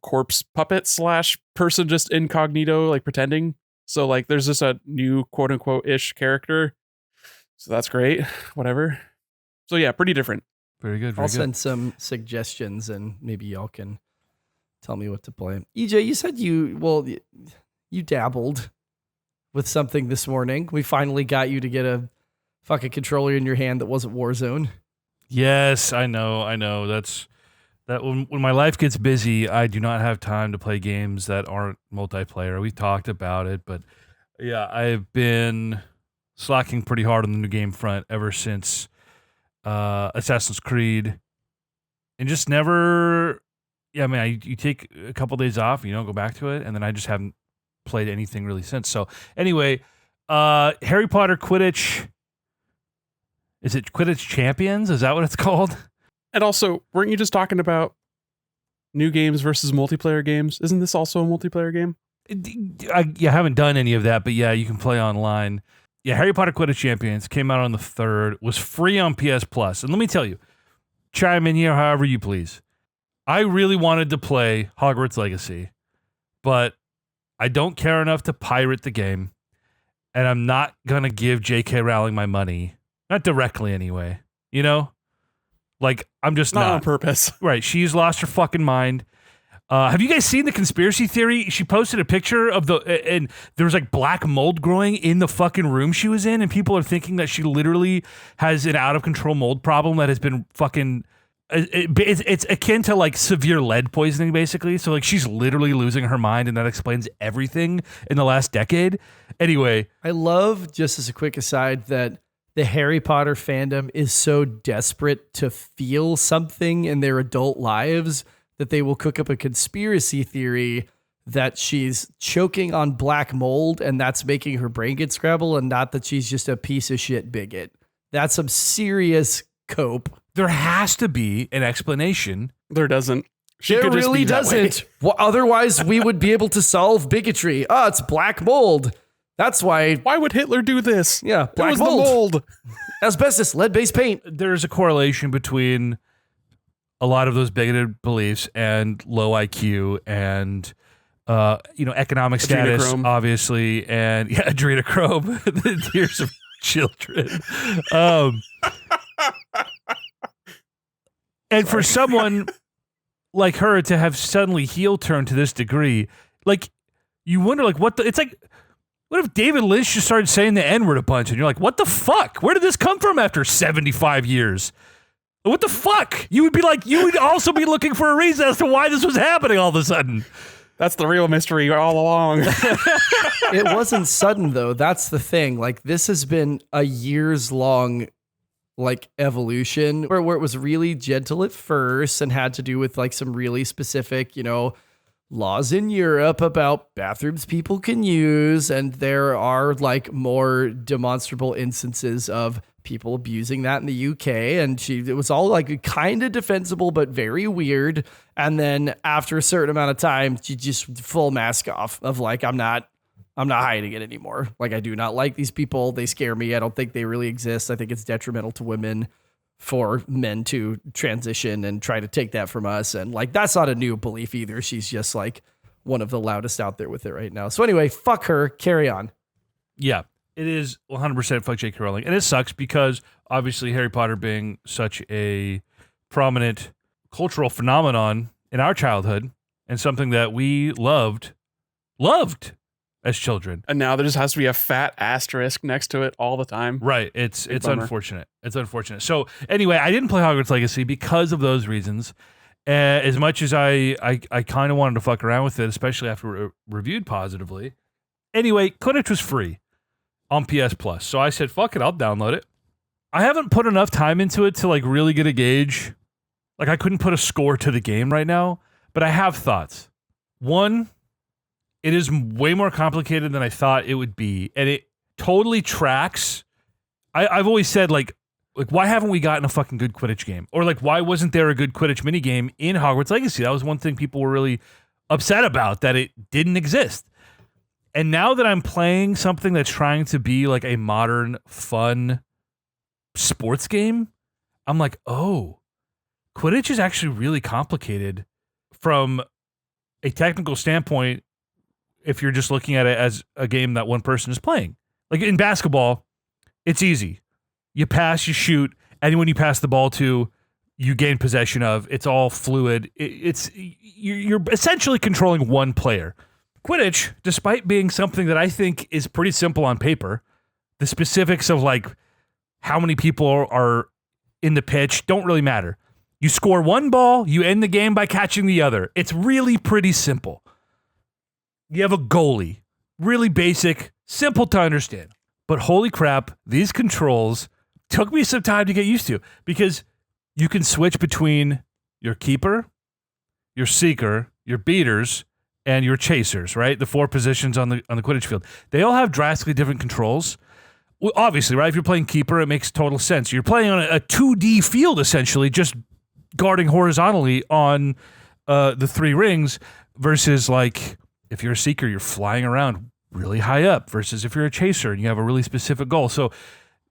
corpse puppet / person just incognito, like pretending. So like there's just a new quote unquote ish character. So that's great. Whatever. So yeah, pretty different. Very good. I'll send some suggestions and maybe y'all can tell me what to play. EJ, you said you dabbled with something this morning. We finally got you to get a fucking controller in your hand that wasn't Warzone. Yes, I know. That's that when my life gets busy, I do not have time to play games that aren't multiplayer. We've talked about it, but yeah, I've been slacking pretty hard on the new game front ever since Assassin's Creed, and just never. Yeah, I mean, you take a couple days off, you don't go back to it, and then I just haven't played anything really since. So anyway, Harry Potter Quidditch. Is it Quidditch Champions? Is that what it's called? And also, weren't you just talking about new games versus multiplayer games? Isn't this also a multiplayer game? I haven't done any of that, but yeah, you can play online. Yeah, Harry Potter Quidditch Champions came out on the 3rd, was free on PS Plus. And let me tell you, chime in here however you please. I really wanted to play Hogwarts Legacy, but I don't care enough to pirate the game, and I'm not going to give J.K. Rowling my money. Not directly, anyway. You know? Like, I'm just Not not. on purpose. Right. She's lost her fucking mind. Have you guys seen the conspiracy theory? She posted a picture of and there was like black mold growing in the fucking room she was in, and people are thinking that she literally has an out of control mold problem that has been fucking. It's akin to like severe lead poisoning, basically. So like she's literally losing her mind, and that explains everything in the last decade. Anyway, I love, just as a quick aside, that the Harry Potter fandom is so desperate to feel something in their adult lives that they will cook up a conspiracy theory that she's choking on black mold and that's making her brain get scrabble, and not that she's just a piece of shit bigot. That's some serious cope. there has to be an explanation. There doesn't. There could just really be that way. doesn't. Well, otherwise, we would be able to solve bigotry. Oh, it's black mold. That's why. Why would Hitler do this? Yeah, It black was mold. the mold. Asbestos, lead-based paint. There's a correlation between a lot of those bigoted beliefs and low IQ and economic status, Adrenochrome. obviously, and adrenochrome, the tears of children. And for someone like her to have suddenly heel turned to this degree, like you wonder, like what if David Lynch just started saying the N-word a bunch, and you're like, what the fuck? Where did this come from after 75 years? What the fuck? You would also be looking for a reason as to why this was happening all of a sudden. That's the real mystery all along. It wasn't sudden, though. That's the thing. Like, this has been a years-long evolution where it was really gentle at first and had to do with some really specific, laws in Europe about bathrooms people can use. And there are more demonstrable instances of people abusing that in the UK. And it was all kind of defensible, but very weird. And then after a certain amount of time, she just full mask off of I'm not hiding it anymore. I do not like these people. They scare me. I don't think they really exist. I think it's detrimental to women for men to transition and try to take that from us. And that's not a new belief either. She's just one of the loudest out there with it right now. So anyway, fuck her. Carry on. Yeah, it is 100% fuck J.K. Rowling. And it sucks because obviously Harry Potter being such a prominent cultural phenomenon in our childhood and something that we loved as children. And now there just has to be a fat asterisk next to it all the time. Right. It's bummer. unfortunate. It's unfortunate. So anyway, I didn't play Hogwarts Legacy because of those reasons. As much as I kind of wanted to fuck around with it, especially after it reviewed positively. Anyway, Quidditch was free on PS Plus. So I said, fuck it, I'll download it. I haven't put enough time into it to really get a gauge. I couldn't put a score to the game right now, but I have thoughts. One, it is way more complicated than I thought it would be, and it totally tracks. I've always said, why haven't we gotten a fucking good Quidditch game? Or, why wasn't there a good Quidditch minigame in Hogwarts Legacy? That was one thing people were really upset about, that it didn't exist. And now that I'm playing something that's trying to be a modern, fun sports game, I'm like, oh, Quidditch is actually really complicated from a technical standpoint if you're just looking at it as a game that one person is playing. In basketball, it's easy. You pass, you shoot, anyone you pass the ball to, you gain possession of. It's all fluid. You're essentially controlling one player. Quidditch, despite being something that I think is pretty simple on paper, the specifics of like how many people are in the pitch don't really matter. You score one ball, you end the game by catching the other. It's really pretty simple. You have a goalie. Really basic, simple to understand. But holy crap, these controls took me some time to get used to because you can switch between your keeper, your seeker, your beaters, and your chasers, right? The 4 positions on the Quidditch field. They all have drastically different controls. Well, obviously, right? If you're playing keeper, it makes total sense. You're playing on a 2D field, essentially, just guarding horizontally on the 3 rings versus like if you're a seeker, you're flying around really high up versus if you're a chaser and you have a really specific goal. So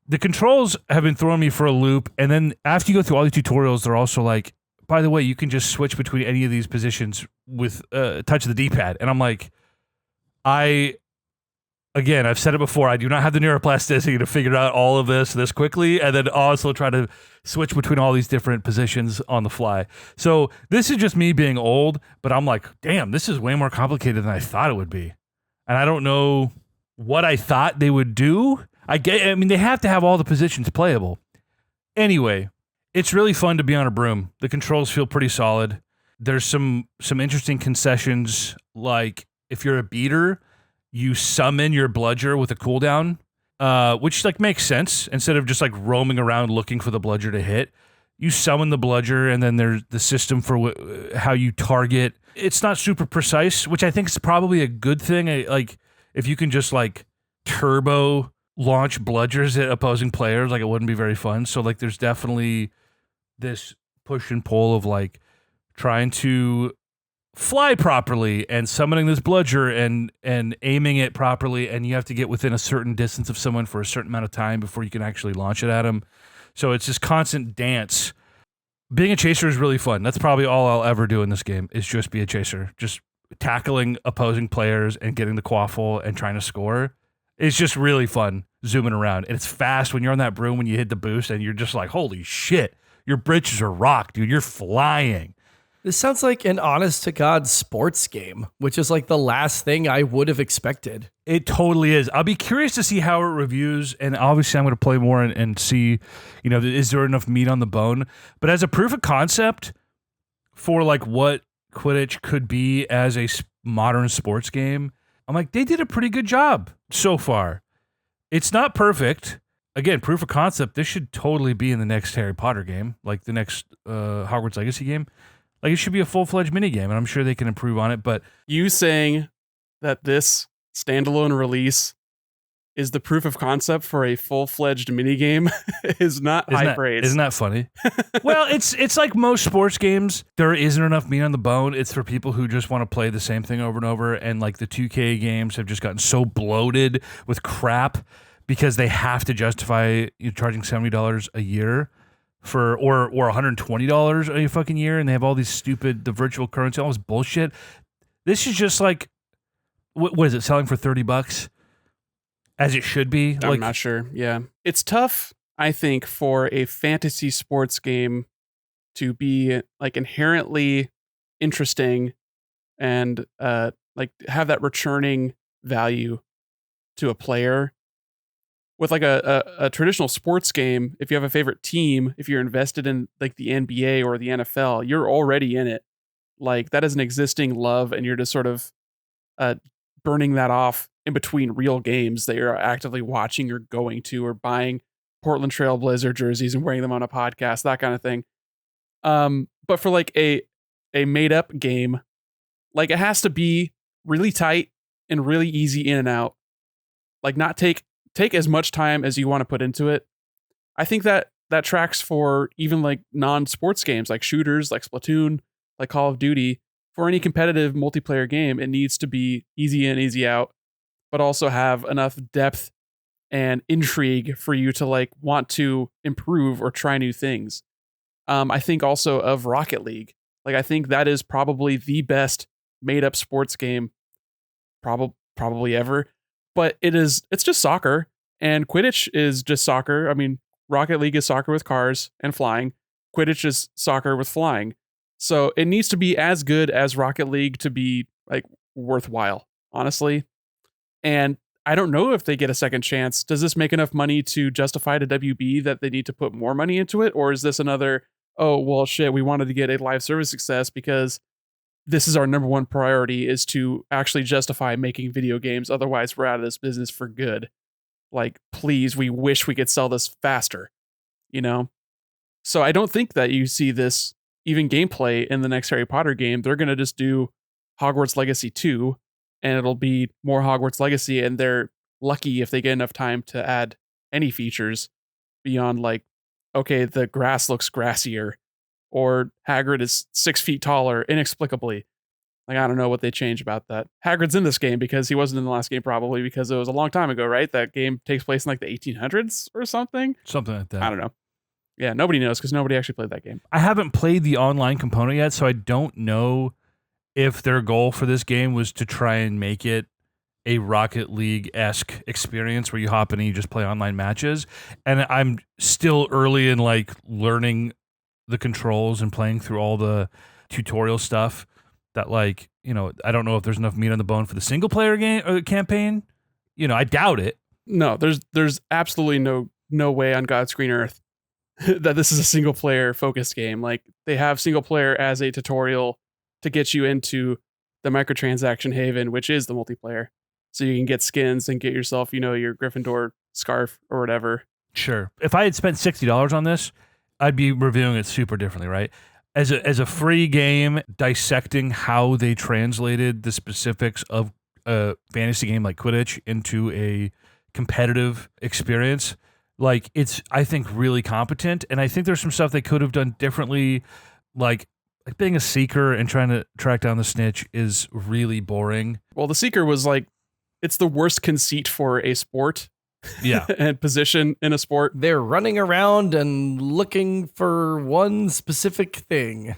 the controls have been throwing me for a loop. And then after you go through all these tutorials, they're also like, by the way, you can just switch between any of these positions with a touch of the D-pad. And I'm like, again, I've said it before, I do not have the neuroplasticity to figure out all of this quickly and then also try to switch between all these different positions on the fly. So this is just me being old, but I'm like, damn, this is way more complicated than I thought it would be. And I don't know what I thought they would do. I mean, they have to have all the positions playable. Anyway, it's really fun to be on a broom. The controls feel pretty solid. There's some interesting concessions, like if you're a beater, you summon your bludger with a cooldown, which like makes sense. Instead of just like roaming around looking for the bludger to hit, you summon the bludger, and then there's the system for how you target. It's not super precise, which I think is probably a good thing. Like if you can just like turbo launch bludgers at opposing players, like it wouldn't be very fun. So like there's definitely this push and pull of like trying to fly properly and summoning this bludger and aiming it properly, and you have to get within a certain distance of someone for a certain amount of time before you can actually launch it at them. So it's this constant dance. Being a chaser is really fun. That's probably all I'll ever do in this game is just be a chaser. Just tackling opposing players and getting the quaffle and trying to score. It's just really fun zooming around. And it's fast when you're on that broom when you hit the boost and you're just like, holy shit, your britches are rocked, dude. You're flying. This sounds like an honest-to-God sports game, which is like the last thing I would have expected. It totally is. I'll be curious to see how it reviews, and obviously I'm going to play more and see, you know, is there enough meat on the bone? But as a proof of concept for like what Quidditch could be as a modern sports game, I'm like, they did a pretty good job so far. It's not perfect. Again, proof of concept, this should totally be in the next Harry Potter game, like the next Hogwarts Legacy game. Like it should be a full-fledged minigame, and I'm sure they can improve on it, but You saying that this standalone release is the proof of concept for a full-fledged minigame is not high praise. Isn't that funny? Well, it's like most sports games. There isn't enough meat on the bone. It's for people who just want to play the same thing over and over, and like the 2K games have just gotten so bloated with crap because they have to justify you charging $70 a year for or $120 a fucking year, and they have all these stupid the virtual currency, all this bullshit. This is just like what is it selling for $30 as it should be? I'm not sure. Yeah. It's tough, I think, for a fantasy sports game to be like inherently interesting and like have that returning value to a player. With like a traditional sports game, if you have a favorite team, if you're invested in like the NBA or the NFL, you're already in it. Like that is an existing love, and you're just sort of burning that off in between real games that you're actively watching or going to or buying Portland Trail Blazer jerseys and wearing them on a podcast, that kind of thing. But for like a made up game, like it has to be really tight and really easy in and out. Like not take as much time as you want to put into it. I think that tracks for even like non-sports games, like shooters, like Splatoon, like Call of Duty. For any competitive multiplayer game, it needs to be easy in, easy out, but also have enough depth and intrigue for you to like want to improve or try new things. I think also of Rocket League. Like I think that is probably the best made up sports game probably ever. But it's just soccer, and Quidditch is just soccer. I mean, Rocket League is soccer with cars and flying. Quidditch is soccer with flying. So it needs to be as good as Rocket League to be like worthwhile honestly. And I don't know if they get a second chance. Does this make enough money to justify to WB that they need to put more money into it? Or is this another, oh, well, shit, we wanted to get a live service success because this is our number one priority, is to actually justify making video games. Otherwise, we're out of this business for good. Like, please, we wish we could sell this faster, you know? So I don't think that you see this even gameplay in the next Harry Potter game. They're going to just do Hogwarts Legacy 2, and it'll be more Hogwarts Legacy, and they're lucky if they get enough time to add any features beyond, like, okay, the grass looks grassier, or Hagrid is 6 feet taller inexplicably. Like, I don't know what they change about that. Hagrid's in this game because he wasn't in the last game, probably because it was a long time ago, right? That game takes place in like the 1800s or something. Something like that. I don't know. Yeah, nobody knows because nobody actually played that game. I haven't played the online component yet, so I don't know if their goal for this game was to try and make it a Rocket League-esque experience where you hop in and you just play online matches. And I'm still early in like learning the controls and playing through all the tutorial stuff that, like, you know, I don't know if there's enough meat on the bone for the single player game or campaign. You know, I doubt it. No, there's absolutely no way on God's green earth that this is a single player focused game. Like, they have single player as a tutorial to get you into the microtransaction haven, which is the multiplayer. So you can get skins and get yourself, you know, your Gryffindor scarf or whatever. Sure. If I had spent $60 on this, I'd be reviewing it super differently, right? As a free game, dissecting how they translated the specifics of a fantasy game like Quidditch into a competitive experience, like, it's, I think, really competent. And I think there's some stuff they could have done differently, like being a seeker and trying to track down the snitch is really boring. Well, the Seeker was like, it's the worst conceit for a sport. Yeah. And position in a sport. They're running around and looking for one specific thing.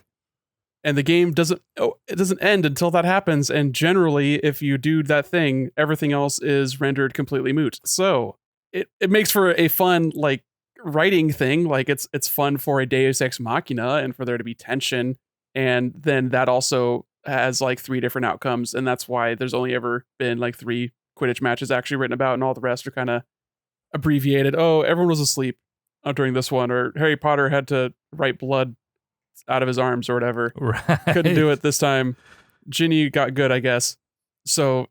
And the game doesn't end until that happens. And generally, if you do that thing, everything else is rendered completely moot. So it makes for a fun, like, writing thing. Like, it's fun for a Deus Ex Machina and for there to be tension. And then that also has like 3 different outcomes. And that's why there's only ever been like 3 Quidditch matches actually written about, and all the rest are kind of abbreviated. Oh, everyone was asleep during this one, or Harry Potter had to write blood out of his arms or whatever. Right. Couldn't do it this time. Ginny got good, I guess. So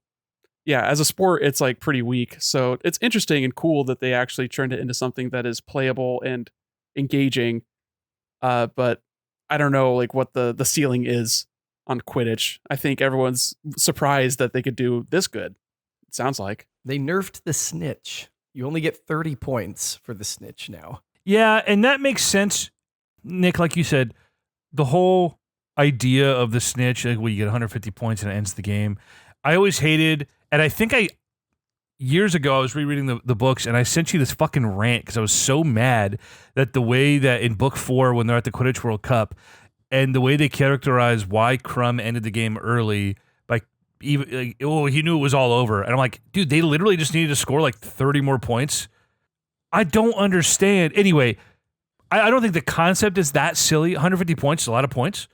yeah, as a sport, it's like pretty weak. So it's interesting and cool that they actually turned it into something that is playable and engaging. But I don't know like what the ceiling is on Quidditch. I think everyone's surprised that they could do this good. It sounds like. They nerfed the snitch. You only get 30 points for the snitch now. Yeah, and that makes sense, Nick, like you said, the whole idea of the snitch, like, well, you get 150 points and it ends the game. I always hated, and I think years ago, I was rereading the books, and I sent you this fucking rant because I was so mad that the way that in book 4, when they're at the Quidditch World Cup, and the way they characterize why Crumb ended the game early, by even, like, oh, he knew it was all over. And I'm like, dude, they literally just needed to score like 30 more points. I don't understand. Anyway, I don't think the concept is that silly. 150 points is a lot of points.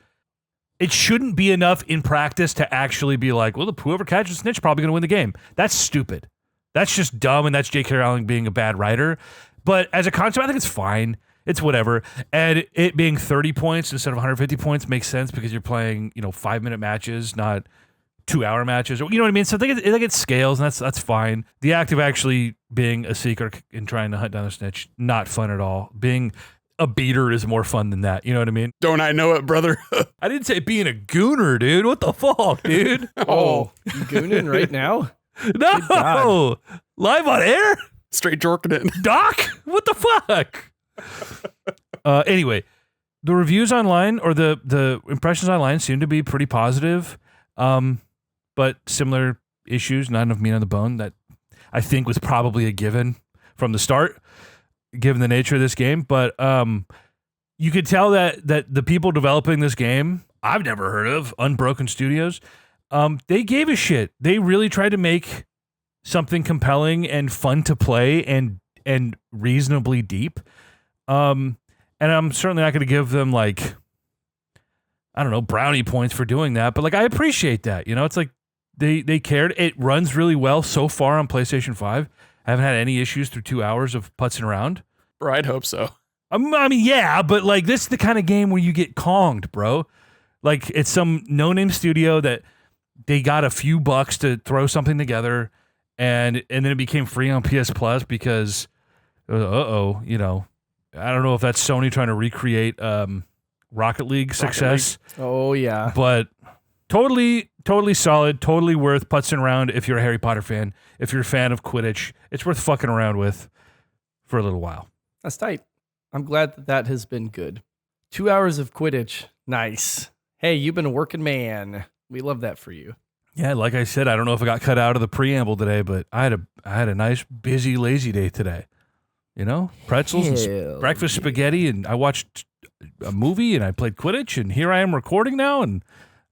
It shouldn't be enough in practice to actually be like, well, whoever catches the snitch is probably going to win the game. That's stupid. That's just dumb, and that's J.K. Rowling being a bad writer. But as a concept, I think it's fine. It's whatever. And it being 30 points instead of 150 points makes sense because you're playing, 5-minute matches, not 2-hour matches. You know what I mean? So I think it scales, and that's fine. The act of actually being a seeker and trying to hunt down a snitch, not fun at all. Being a beater is more fun than that. You know what I mean? Don't I know it, brother? I didn't say being a gooner, dude. What the fuck, dude? Oh, you gooning right now? No! Live on air? Straight jorking it. Doc? What the fuck? Anyway, the reviews online, or the impressions online, seem to be pretty positive, but similar issues, not enough meat on the bone. That I think was probably a given from the start, given the nature of this game. But you could tell that the people developing this game, I've never heard of, Unbroken Studios, they gave a shit. They really tried to make something compelling and fun to play and reasonably deep. And I'm certainly not going to give them, like, I don't know, brownie points for doing that, but like, I appreciate that. It's like they cared. It runs really well so far on PlayStation 5. I haven't had any issues through 2 hours of putzing around. Bro, I'd hope so. I mean, yeah, but like this is the kind of game where you get Konged, bro. Like it's some no-name studio that they got a few bucks to throw something together, and then it became free on PS Plus because, I don't know if that's Sony trying to recreate Rocket League success. Oh yeah. But totally solid, totally worth putzing around if you're a Harry Potter fan. If you're a fan of Quidditch, it's worth fucking around with for a little while. That's tight. I'm glad that has been good. 2 hours of Quidditch. Nice. Hey, you've been a working man. We love that for you. Yeah, like I said, I don't know if I got cut out of the preamble today, but I had a nice, busy, lazy day today. You know, pretzels and breakfast spaghetti, and I watched a movie, and I played Quidditch, and here I am recording now, and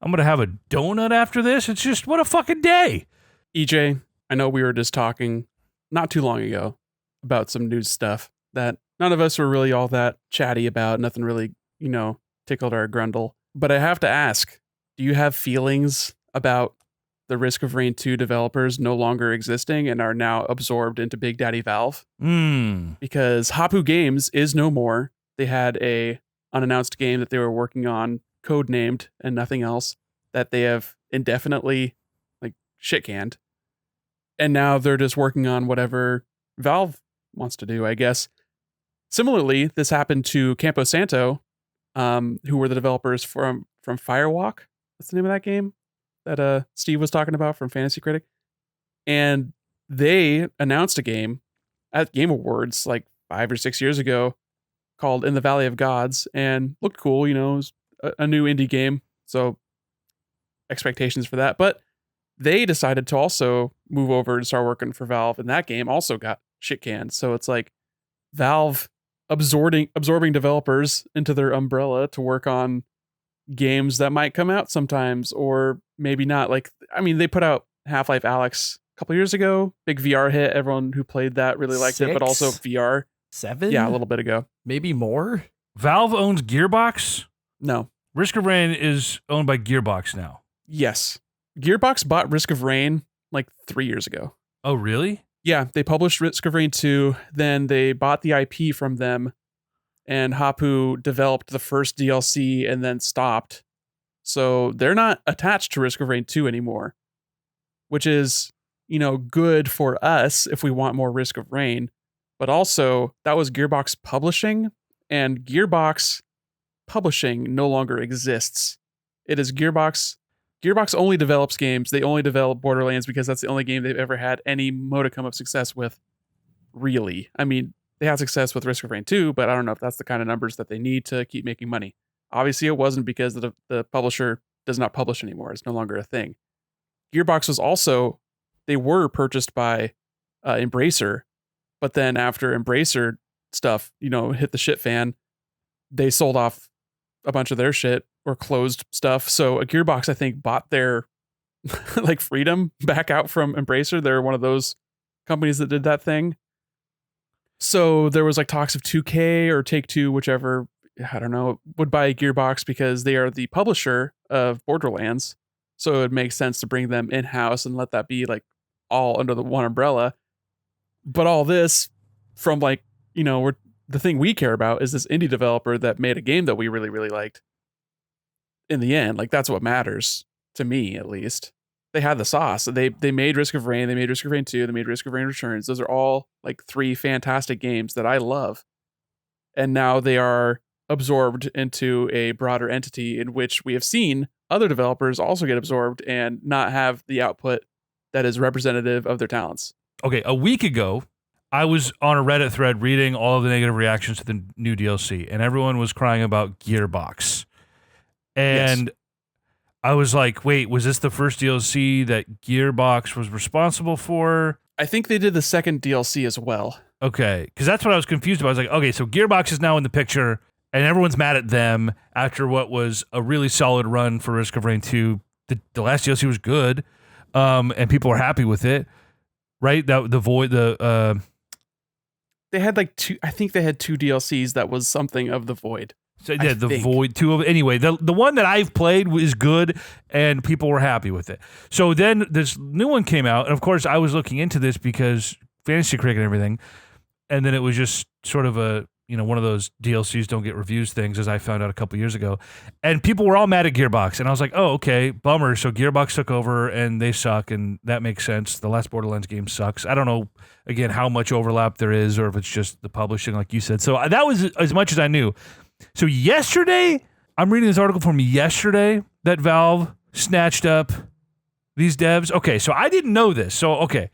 I'm going to have a donut after this. It's just, what a fucking day. EJ, I know we were just talking not too long ago about some news stuff that none of us were really all that chatty about. Nothing really, tickled our grundle. But I have to ask, do you have feelings about the Risk of Rain 2 developers no longer existing and are now absorbed into Big Daddy Valve? Because Hapu Games is no more. They had a unannounced game that they were working on, codenamed and nothing else, that they have indefinitely shit canned. And now they're just working on whatever Valve wants to do, I guess. Similarly, this happened to Campo Santo, who were the developers from Firewalk. What's the name of that game that Steve was talking about from Fantasy Critic? And they announced a game at Game Awards 5 or 6 years ago called In the Valley of Gods, and looked cool. It was a new indie game, so expectations for that. But they decided to also move over and start working for Valve, and that game also got shit canned. So it's like Valve absorbing developers into their umbrella to work on games that might come out sometimes, or maybe not. They put out Half-Life Alyx a couple years ago, big VR hit. Everyone who played that really liked it, but also VR. 7? Yeah, a little bit ago. Maybe more? Valve owns Gearbox? No. Risk of Rain is owned by Gearbox now. Yes. Gearbox bought Risk of Rain 3 years ago. Oh, really? Yeah, they published Risk of Rain 2, then they bought the IP from them, and Hapu developed the first DLC and then stopped. So they're not attached to Risk of Rain 2 anymore, which is, good for us if we want more Risk of Rain. But also, that was Gearbox Publishing, and Gearbox Publishing no longer exists. It is Gearbox. Gearbox only develops games. They only develop Borderlands because that's the only game they've ever had any modicum of success with, really. I mean, they had success with Risk of Rain 2, but I don't know if that's the kind of numbers that they need to keep making money. Obviously, it wasn't because the publisher does not publish anymore. It's no longer a thing. Gearbox was also, they were purchased by Embracer, but then after Embracer stuff, hit the shit fan, they sold off a bunch of their shit or closed stuff. So a Gearbox, I think, bought their freedom back out from Embracer. They're one of those companies that did that thing. So there was talks of 2K or Take-Two, whichever, I don't know, would buy Gearbox because they are the publisher of Borderlands. So it makes sense to bring them in-house and let that be all under the one umbrella. But all this from the thing we care about is this indie developer that made a game that we really, really liked. In the end, that's what matters to me, at least. They had the sauce. They made Risk of Rain. They made Risk of Rain 2. They made Risk of Rain Returns. Those are all 3 fantastic games that I love. And now they are absorbed into a broader entity in which we have seen other developers also get absorbed and not have the output that is representative of their talents. Okay, a week ago, I was on a Reddit thread reading all of the negative reactions to the new DLC, and everyone was crying about Gearbox. And yes. I was like, wait, was this the first DLC that Gearbox was responsible for? I think they did the second DLC as well. Okay, because that's what I was confused about. I was like, okay, so Gearbox is now in the picture, and everyone's mad at them after what was a really solid run for Risk of Rain 2. The last DLC was good, and people were happy with it, right? They had 2. I think they had 2 DLCs that was something of the Void. So I yeah, the think. Void 2 of anyway, the one that I've played is good and people were happy with it. So then this new one came out, and of course I was looking into this because fantasy cricket and everything, and then it was just sort of a one of those DLCs don't get reviews things, as I found out a couple years ago, and people were all mad at Gearbox, and I was like, oh okay, bummer. So Gearbox took over and they suck, and that makes sense. The last Borderlands game sucks. I don't know again how much overlap there is, or if it's just the publishing, like you said. So that was as much as I knew. So yesterday, I'm reading this article from yesterday that Valve snatched up these devs. Okay, so I didn't know this. So, okay,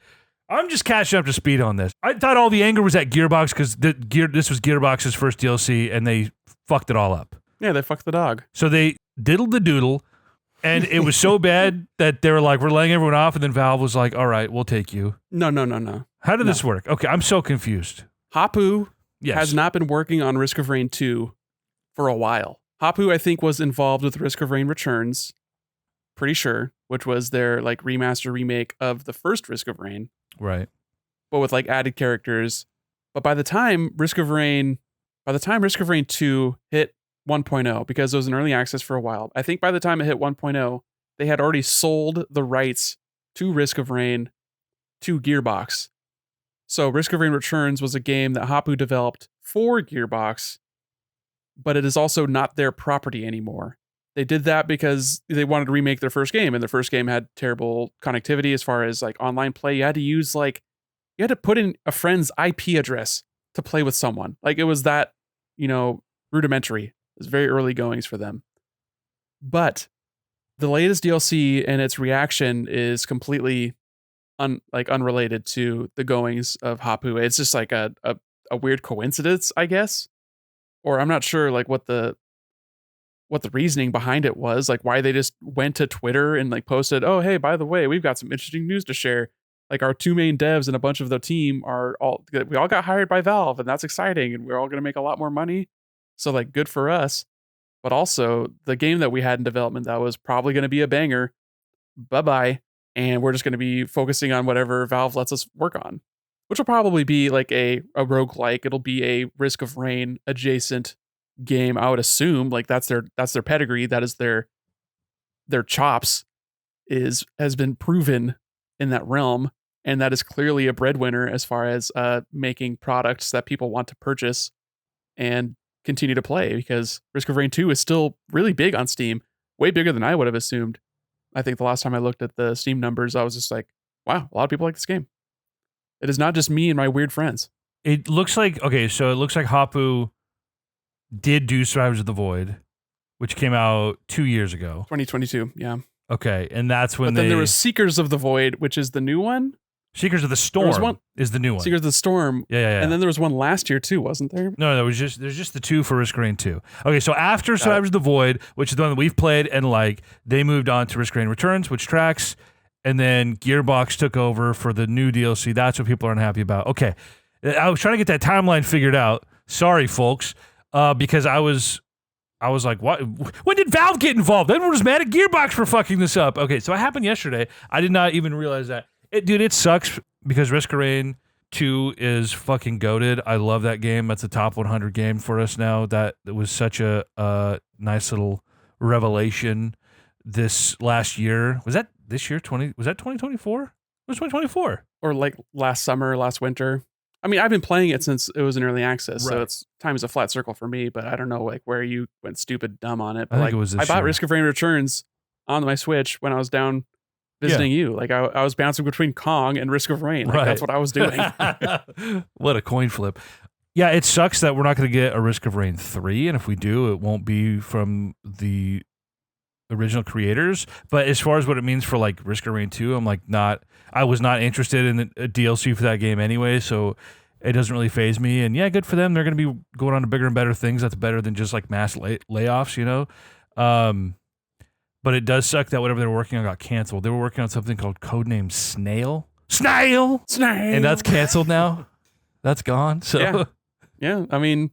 I'm just catching up to speed on this. I thought all the anger was at Gearbox because this was Gearbox's first DLC and they fucked it all up. Yeah, they fucked the dog. So they diddled the doodle, and it was so bad that they were like, we're laying everyone off, and then Valve was like, all right, we'll take you. No. How did this work? Okay, I'm so confused. Hapu Yes. has not been working on Risk of Rain 2 for a while. Hapu, I think, was involved with Risk of Rain Returns, pretty sure, which was their like remaster remake of the first Risk of Rain, Right. but with like added characters. But by the time Risk of Rain 2 hit 1.0, because it was in early access for a while, I think by the time it hit 1.0, they had already sold the rights to Risk of Rain to Gearbox. So Risk of Rain Returns was a game that Hapu developed for Gearbox, but it is also not their property anymore. They did that because they wanted to remake their first game, and their first game had terrible connectivity as far as like online play. You had to put in a friend's IP address to play with someone. Like it was that, rudimentary. It was very early goings for them. But the latest DLC and its reaction is completely unrelated to the goings of Hapu. It's just like a weird coincidence, I guess. Or I'm not sure like what the reasoning behind it was, like why they just went to Twitter and like posted, oh hey, by the way, we've got some interesting news to share. Like our two main devs and a bunch of the team we all got hired by Valve, and that's exciting, and we're all going to make a lot more money. So like good for us. But also the game that we had in development that was probably going to be a banger, bye-bye. And we're just going to be focusing on whatever Valve lets us work on, which will probably be like a roguelike. It'll be a Risk of Rain adjacent game, I would assume. Like that's their pedigree. That is their chops has been proven in that realm. And that is clearly a breadwinner as far as making products that people want to purchase and continue to play, because Risk of Rain 2 is still really big on Steam, way bigger than I would have assumed. I think the last time I looked at the Steam numbers, I was just like, wow, a lot of people like this game. It is not just me and my weird friends. It looks like Hapu did do Survivors of the Void, which came out 2 years ago. 2022, yeah. Okay, and that's when But then there was Seekers of the Void, which is the new one. Seekers of the Storm is the new one. Seekers of the Storm. Yeah. And then there was one last year too, wasn't there? No, there's just the two for Risk of Rain 2. Okay, so after Survivors of the Void, which is the one that we've played, and like they moved on to Risk of Rain Returns, which tracks, and then Gearbox took over for the new DLC. That's what people aren't happy about. Okay, I was trying to get that timeline figured out. Sorry, folks, because I was like, what? When did Valve get involved? Everyone was mad at Gearbox for fucking this up. Okay, so it happened yesterday. I did not even realize that. It sucks because Risk of Rain 2 is fucking goated. I love that game. That's a top 100 game for us now. That was such a nice little revelation this last year. Was that this year? Was that 2024? It was 2024. Or like last summer, last winter. I mean, I've been playing it since it was in early access, so it's time is a flat circle for me. But I don't know like where you went stupid dumb on it. But I think it was this I bought year. Risk of Rain Returns on my Switch when I was down visiting you. Like I was bouncing between Kong and Risk of Rain. Like that's what I was doing. What a coin flip. Yeah, it sucks that we're not going to get a Risk of Rain 3, and if we do, it won't be from the original creators. But as far as what it means for like Risk of Rain 2, I was not interested in a DLC for that game anyway, so it doesn't really faze me. And yeah, good for them. They're going to be going on to bigger and better things. That's better than just like mass layoffs, you know? But it does suck that whatever they were working on got canceled. They were working on something called Codename Snail. Snail! And that's canceled now. That's gone. So Yeah. I mean,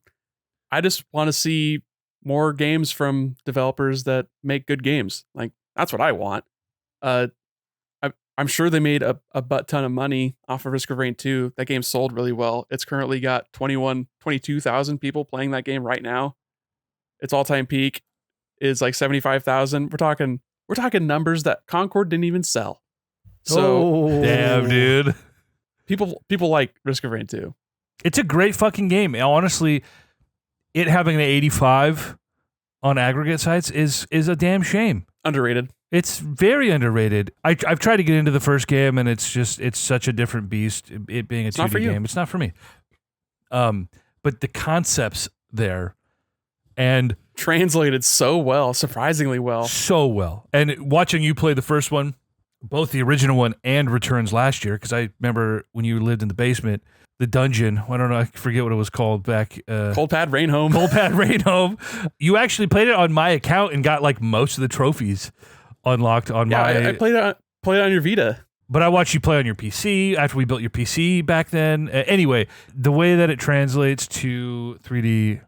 I just want to see more games from developers that make good games. Like that's what I want. I'm sure they made a butt ton of money off of Risk of Rain 2. That game sold really well. It's currently got 22,000 people playing that game right now. its all-time peak is like 75,000. We're talking numbers that Concord didn't even sell. So Damn, dude. people like Risk of Rain 2. It's a great fucking game. Honestly, it having an 85 on aggregate sites is a damn shame. Underrated. It's very underrated. I've tried to get into the first game, and it's such a different beast. It being a 2D game, it's not for me. But the concepts there, and Translated so well, surprisingly well. so well. And watching you play the first one, both the original one and Returns last year, because I remember when you lived in the basement, the dungeon, I don't know, I forget what it was called back. Cold Pad Rain Home. Cold Pad Rain Home. You actually played it on my account and got like most of the trophies unlocked on my. I played it on your Vita. But I watched you play on your PC after we built your PC back then. Anyway, the way that it translates to 3D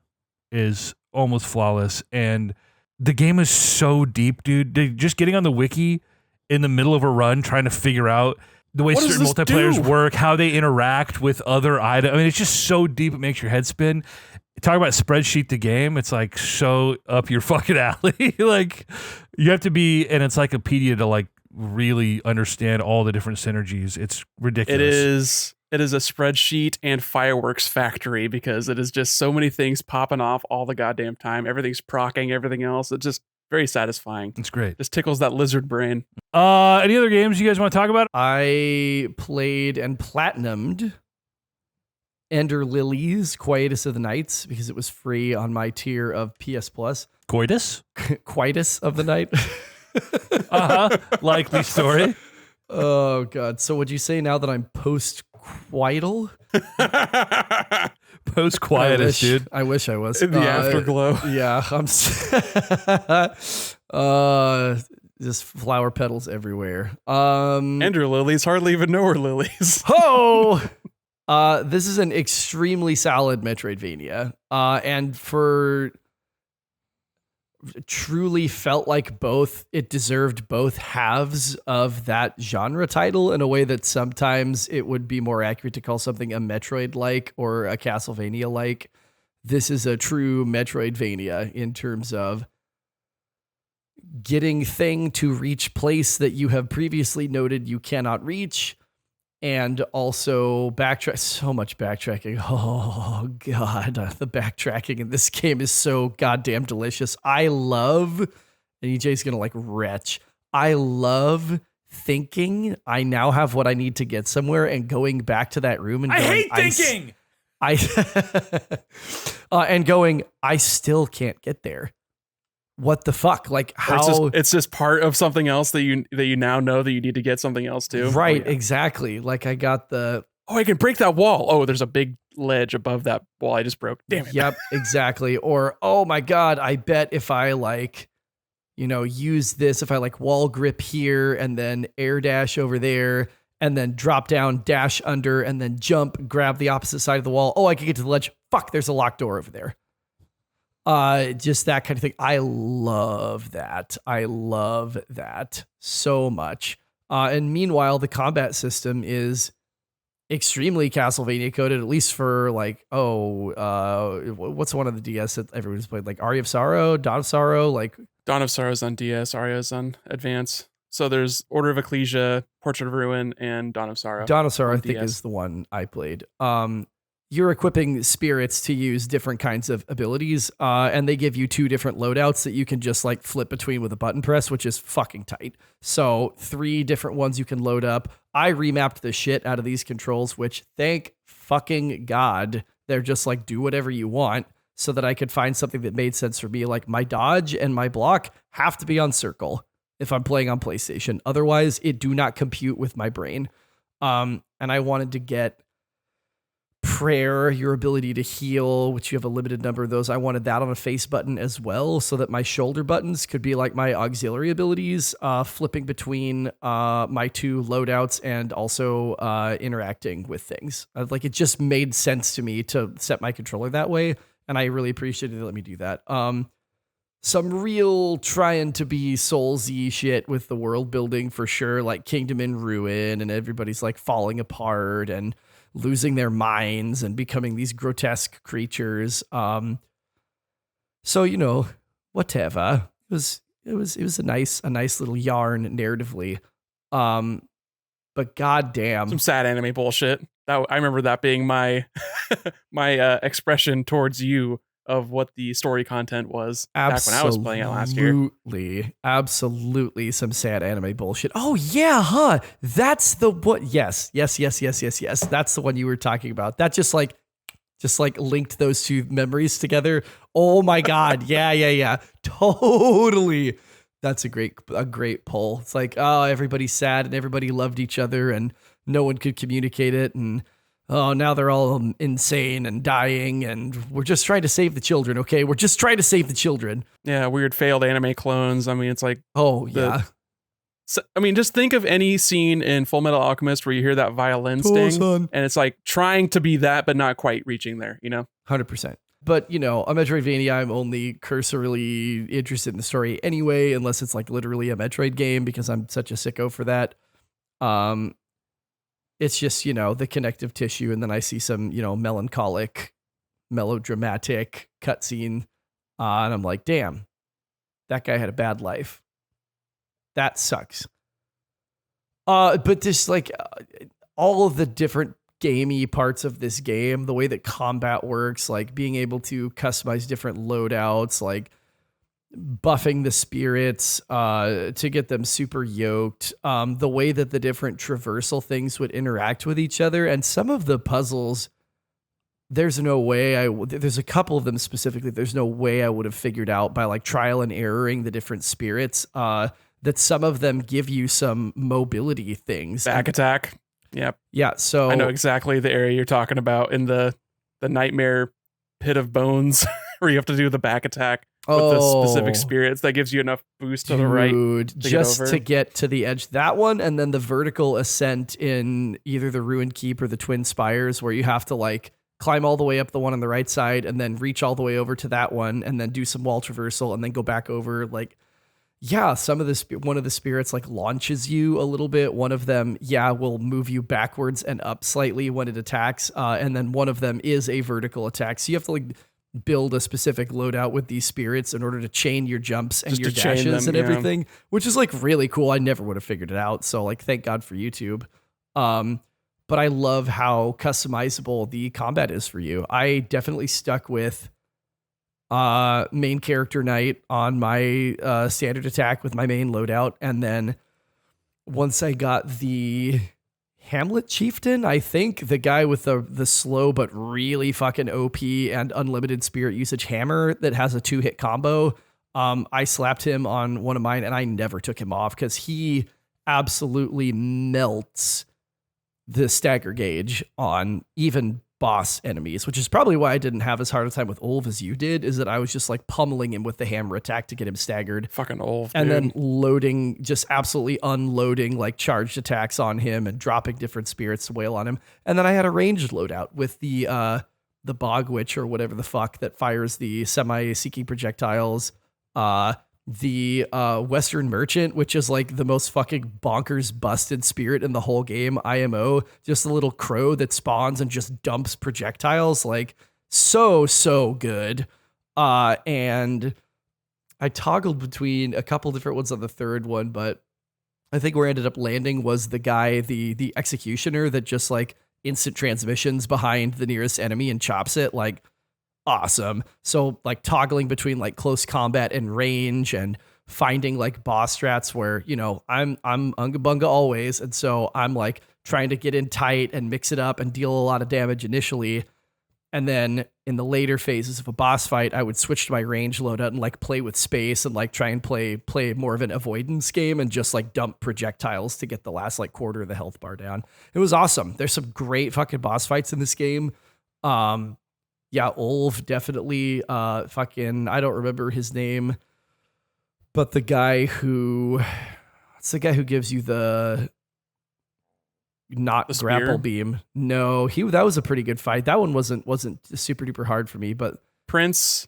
is almost flawless. And the game is so deep, dude. Just getting on the wiki in the middle of a run, trying to figure out the way certain multiplayers work, how they interact with other items. I mean, it's just so deep, it makes your head spin. Talk about spreadsheet the game. It's like so up your fucking alley. Like you have to be an encyclopedia to like really understand all the different synergies. It's ridiculous. It is a spreadsheet and fireworks factory because it is just so many things popping off all the goddamn time. Everything's procking everything else. It's just very satisfying. It's great. Just tickles that lizard brain. Any other games you guys want to talk about? I played and platinumed Ender Lilies, Quietus of the Nights, because it was free on my tier of PS Plus. Coitus? Quietus of the Night. Likely story. Oh, God. So would you say now that I'm post-quital? Post-quietus, dude. I wish I was. In the afterglow. Yeah. I'm just flower petals everywhere. Ender Lilies hardly even know her lilies. This is an extremely solid Metroidvania. And for truly felt like it deserved both halves of that genre title in a way that sometimes it would be more accurate to call something a Metroid-like or a Castlevania-like. This is a true Metroidvania in terms of getting thing to reach place that you have previously noted you cannot reach, and also backtrack. So much backtracking. Oh, God. The backtracking in this game is so goddamn delicious. I love, and EJ's going to like retch, I love thinking I now have what I need to get somewhere and going back to that room and I going, hate thinking! And going, I still can't get there. What the fuck? Like how it's just part of something else that you now know that you need to get something else to. Right, Oh, yeah. exactly. Like I got the I can break that wall. Oh, there's a big ledge above that wall I just broke. Damn it. Yep, exactly. Or oh my God, I bet if I like, use this, if I like wall grip here and then air dash over there and then drop down, dash under, and then jump, grab the opposite side of the wall. Oh, I can get to the ledge. Fuck, there's a locked door over there. Just that kind of thing. I love that. I love that so much. And meanwhile, the combat system is extremely Castlevania coded, at least for like, what's one of the DS that everyone's played? Like Aria of Sorrow, Dawn of Sorrow, like Dawn of Sorrow's on DS, Aria's on Advance. So there's Order of Ecclesia, Portrait of Ruin, and Dawn of Sorrow. Dawn of Sorrow, I think, DS. is the one I played. You're equipping spirits to use different kinds of abilities, and they give you 2 different loadouts that you can just like flip between with a button press, which is fucking tight. So 3 different ones you can load up. I remapped the shit out of these controls, which thank fucking God, they're just like do whatever you want, so that I could find something that made sense for me. Like my dodge and my block have to be on circle if I'm playing on PlayStation. Otherwise, it do not compute with my brain. And I wanted to get prayer, your ability to heal, which you have a limited number of those. I wanted that on a face button as well, so that my shoulder buttons could be like my auxiliary abilities, flipping between my 2 loadouts and also interacting with things. Like it just made sense to me to set my controller that way, and I really appreciated they let me do that. Some real trying to be Soulsy shit with the world building for sure, like Kingdom in Ruin, and everybody's like falling apart and losing their minds and becoming these grotesque creatures. So, whatever. It was a nice little yarn narratively. But goddamn. Some sad anime bullshit. I remember that being my my expression towards you of what the story content was back when I was playing it last year. Absolutely some sad anime bullshit. Oh yeah, huh? That's the what? Yes. That's the one you were talking about. That just like linked those two memories together. Oh my god. Yeah. Totally. That's a great pull. It's like, oh, everybody's sad and everybody loved each other and no one could communicate it, and oh, now they're all insane and dying, and we're just trying to save the children, okay? We're just trying to save the children. Yeah, weird failed anime clones. I mean, it's like, oh yeah. Just think of any scene in Full Metal Alchemist where you hear that violin sting, and it's like trying to be that, but not quite reaching there, 100%. But, a Metroidvania, I'm only cursorily interested in the story anyway, unless it's like literally a Metroid game, because I'm such a sicko for that. It's just, the connective tissue, and then I see some, melancholic, melodramatic cutscene, and I'm like, damn, that guy had a bad life. That sucks. But just like all of the different gamey parts of this game, the way that combat works, like being able to customize different loadouts, like buffing the spirits to get them super yoked, the way that the different traversal things would interact with each other, and some of the puzzles, there's no way there's a couple of them specifically, there's no way I would have figured out by like trial and erroring the different spirits, that some of them give you some mobility things. Back attack. Yep. Yeah, so I know exactly the area you're talking about in the nightmare pit of bones where you have to do the back attack with the specific spirits that gives you enough boost to the right to get to the edge. That one, and then the vertical ascent in either the Ruined Keep or the Twin Spires, where you have to like climb all the way up the one on the right side and then reach all the way over to that one and then do some wall traversal and then go back over. Like, yeah, one of the spirits like launches you a little bit. One of them, will move you backwards and up slightly when it attacks. And then one of them is a vertical attack. So you have to like build a specific loadout with these spirits in order to chain your jumps and your dashes and everything, which is like really cool. I never would have figured it out. So like, thank God for YouTube. But I love how customizable the combat is for you. I definitely stuck with main character knight on my standard attack with my main loadout, and then once I got the Hamlet Chieftain, I think the guy with the slow but really fucking OP and unlimited spirit usage hammer that has a 2-hit combo, I slapped him on one of mine and I never took him off because he absolutely melts the stagger gauge on even boss enemies, which is probably why I didn't have as hard a time with Ulv as you did, is that I was just like pummeling him with the hammer attack to get him staggered. Fucking Ulv, and then loading, just absolutely unloading like charged attacks on him and dropping different spirits to wail on him. And then I had a ranged loadout with the Bog Witch or whatever the fuck that fires the semi-seeking projectiles. The Western Merchant, which is like the most fucking bonkers busted spirit in the whole game. IMO, just a little crow that spawns and just dumps projectiles, like so good. And I toggled between a couple different ones on the third one, but I think where I ended up landing was the guy, the executioner that just like instant transmissions behind the nearest enemy and chops it, like awesome. So like toggling between like close combat and range and finding like boss strats where, I'm unga bunga always. And so I'm like trying to get in tight and mix it up and deal a lot of damage initially. And then in the later phases of a boss fight, I would switch to my range loadout and like play with space and like try and play more of an avoidance game and just like dump projectiles to get the last like quarter of the health bar down. It was awesome. There's some great fucking boss fights in this game. Yeah, Ulv definitely fucking, I don't remember his name, but it's the guy who gives you the grapple beam. No, that was a pretty good fight. That one wasn't super duper hard for me, but Prince,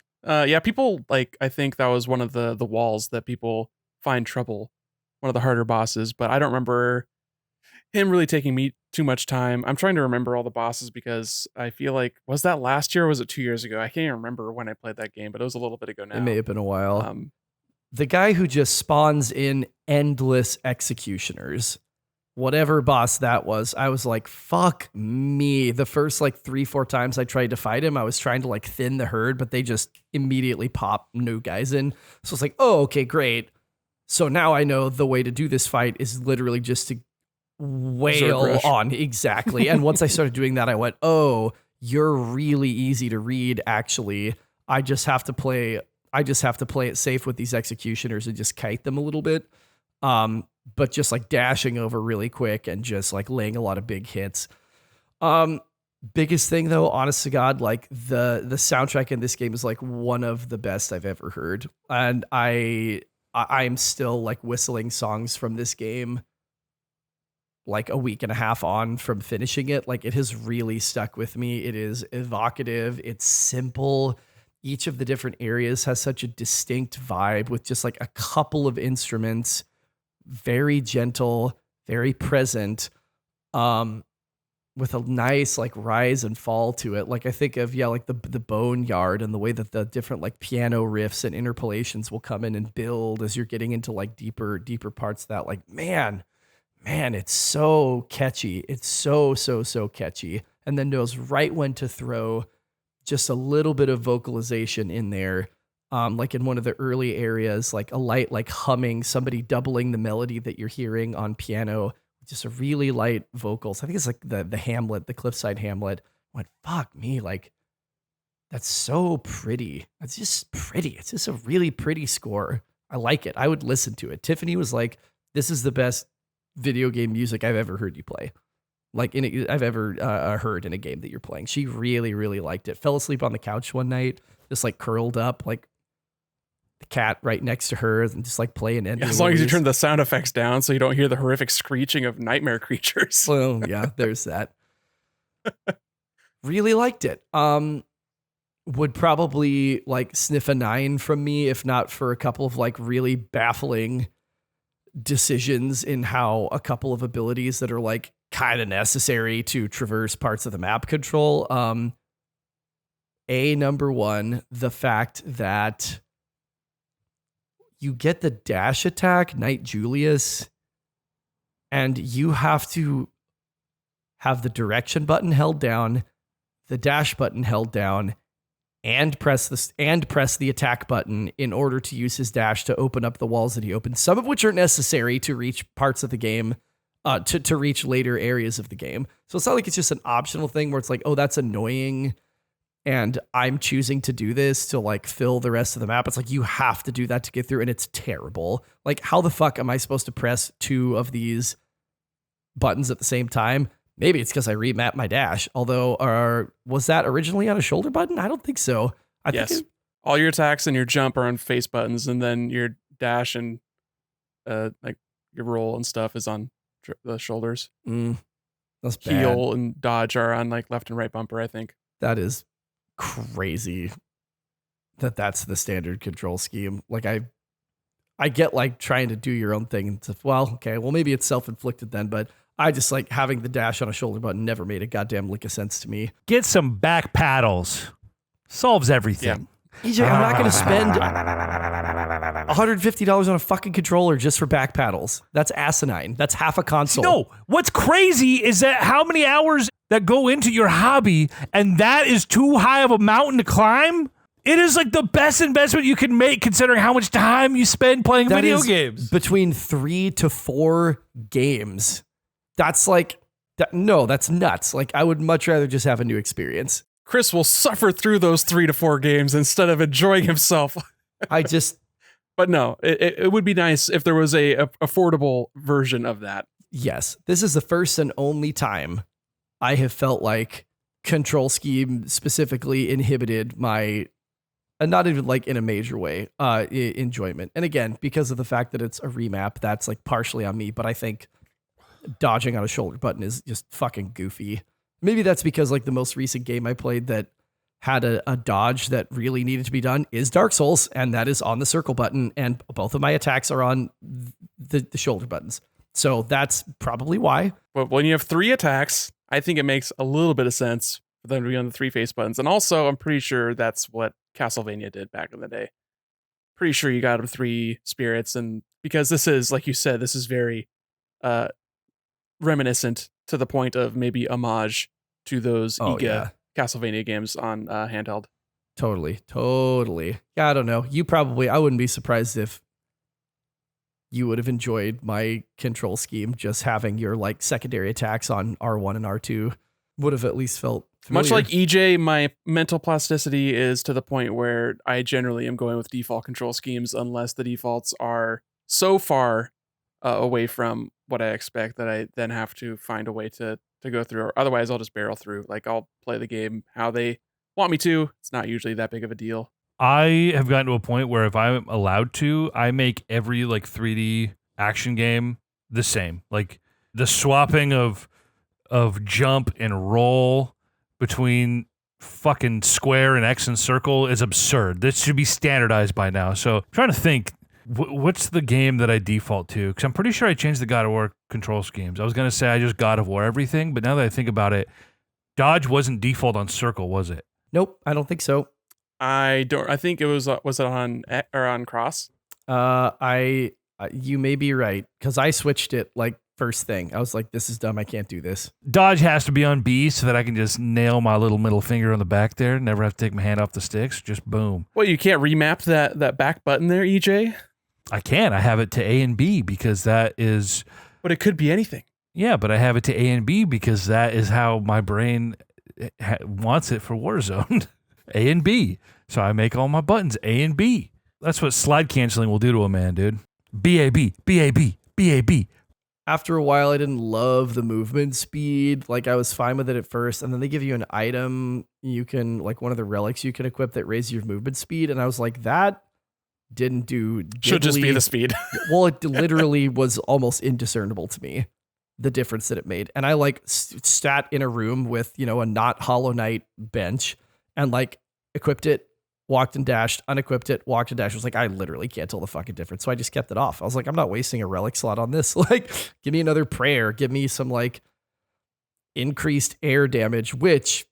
people like, I think that was one of the walls that people find trouble, one of the harder bosses, but I don't remember him really taking me too much time. I'm trying to remember all the bosses because I feel like, was that last year or was it 2 years ago? I can't even remember when I played that game, but it was a little bit ago now. It may have been a while. Um, The guy who just spawns in endless executioners, whatever boss that was, I was like, fuck me. The first like 3-4 times I tried to fight him, I was trying to like thin the herd, but they just immediately pop new guys in. So it's like, oh, okay, great. So now I know the way to do this fight is literally just to wail Zerg rush. on. Exactly. And once I started doing that, I went, oh, you're really easy to read, actually. I just have to play it safe with these executioners and just kite them a little bit. But just like dashing over really quick and just like laying a lot of big hits. Biggest thing though, honest to God, like the soundtrack in this game is like one of the best I've ever heard. And I'm still like whistling songs from this game like a week and a half on from finishing it. Like it has really stuck with me. It is evocative. It's simple. Each of the different areas has such a distinct vibe with just like a couple of instruments, very gentle, very present, with a nice like rise and fall to it. Like I think of, like the Boneyard and the way that the different like piano riffs and interpolations will come in and build as you're getting into like deeper parts of that. Like, man, it's so catchy. It's so catchy. And then knows right when to throw just a little bit of vocalization in there. Like in one of the early areas, like a light, like humming, somebody doubling the melody that you're hearing on piano, just a really light vocals. I think it's like the Hamlet, the Cliffside Hamlet. I went, fuck me. Like that's so pretty. It's just pretty. It's just a really pretty score. I like it. I would listen to it. Tiffany was like, this is the best video game music I've ever heard you play. Like I've ever heard in a game that you're playing. She really, really liked it. Fell asleep on the couch one night, just like curled up, like the cat right next to her, and just like playing it. As long as you turn the sound effects down so you don't hear the horrific screeching of nightmare creatures. Well, yeah, there's that. Really liked it. Would probably like sniff a 9 from me if not for a couple of like really baffling decisions in how a couple of abilities that are like kind of necessary to traverse parts of the map control. Number one, the fact that you get the dash attack, Knight Julius, and you have to have the direction button held down, the dash button held down, and press the attack button in order to use his dash to open up the walls that he opens, some of which are necessary to reach parts of the game, to reach later areas of the game. So it's not like it's just an optional thing where it's like, oh, that's annoying, and I'm choosing to do this to like fill the rest of the map. It's like, you have to do that to get through, and it's terrible. Like, how the fuck am I supposed to press 2 of these buttons at the same time? Maybe it's because I remapped my dash. Although, was that originally on a shoulder button? I don't think so. Yes. All your attacks and your jump are on face buttons, and then your dash and like your roll and stuff is on the shoulders. That's bad. Heel and dodge are on like left and right bumper, I think. That is crazy. That's the standard control scheme. Like I get like trying to do your own thing. And stuff. Well, okay, well maybe it's self-inflicted then, but I just like having the dash on a shoulder button never made a goddamn lick of sense to me. Get some back paddles. Solves everything. EJ, I'm not going to spend $150 on a fucking controller just for back paddles. That's asinine. That's half a console. No, what's crazy is that how many hours that go into your hobby, and that is too high of a mountain to climb. It is like the best investment you can make considering how much time you spend playing That video is games. Between 3 to 4 games. That's like, no, that's nuts. Like, I would much rather just have a new experience. Chris will suffer through those 3 to 4 games instead of enjoying himself. But no, it would be nice if there was a affordable version of that. Yes, this is the first and only time I have felt like control scheme specifically inhibited my, not even like in a major way, enjoyment. And again, because of the fact that it's a remap, that's like partially on me, but I think dodging on a shoulder button is just fucking goofy. Maybe that's because like the most recent game I played that had a dodge that really needed to be done is Dark Souls, and that is on the circle button, and both of my attacks are on the shoulder buttons. So that's probably why. But when you have 3 attacks, I think it makes a little bit of sense for them to be on the 3 face buttons. And also, I'm pretty sure that's what Castlevania did back in the day. Pretty sure you got them 3 spirits, and because this is, like you said, this is very reminiscent to the point of maybe homage to those Iga Castlevania games on handheld. Totally. Yeah, I don't know. I wouldn't be surprised if you would have enjoyed my control scheme. Just having your like secondary attacks on R1 and R2 would have at least felt familiar. Much like EJ, my mental plasticity is to the point where I generally am going with default control schemes unless the defaults are so far away from what I expect that I then have to find a way to go through. Or otherwise, I'll just barrel through. Like, I'll play the game how they want me to. It's not usually that big of a deal. I have gotten to a point where if I'm allowed to, I make every like 3D action game the same. Like the swapping of jump and roll between fucking square and X and circle is absurd. This should be standardized by now. So I'm trying to think, what's the game that I default to? Because I'm pretty sure I changed the God of War control schemes. I was going to say I just God of War everything, but now that I think about it, dodge wasn't default on circle, was it? Nope, I don't think so. I think it was it on cross? You may be right, because I switched it like first thing. I was like, this is dumb. I can't do this. Dodge has to be on B so that I can just nail my little middle finger on the back there. Never have to take my hand off the sticks. Just boom. Well, you can't remap that back button there, EJ? I can. I have it to A and B because that is... But it could be anything. Yeah, but I have it to A and B because that is how my brain wants it for Warzone. A and B. So I make all my buttons A and B. That's what slide canceling will do to a man, dude. B-A-B, B-A-B, B-A-B. After a while, I didn't love the movement speed. Like, I was fine with it at first. And then they give you an item you can, like one of the relics you can equip that raises your movement speed. And I was like, that didn't do diddly. Should just be the speed. Well, it literally was almost indiscernible to me, the difference that it made. And I like sat in a room with, a not Hollow Knight bench and like equipped it, walked and dashed, unequipped it, walked and dashed. I was like, I literally can't tell the fucking difference. So I just kept it off. I was like, I'm not wasting a relic slot on this. Like, give me another prayer. Give me some like increased air damage, which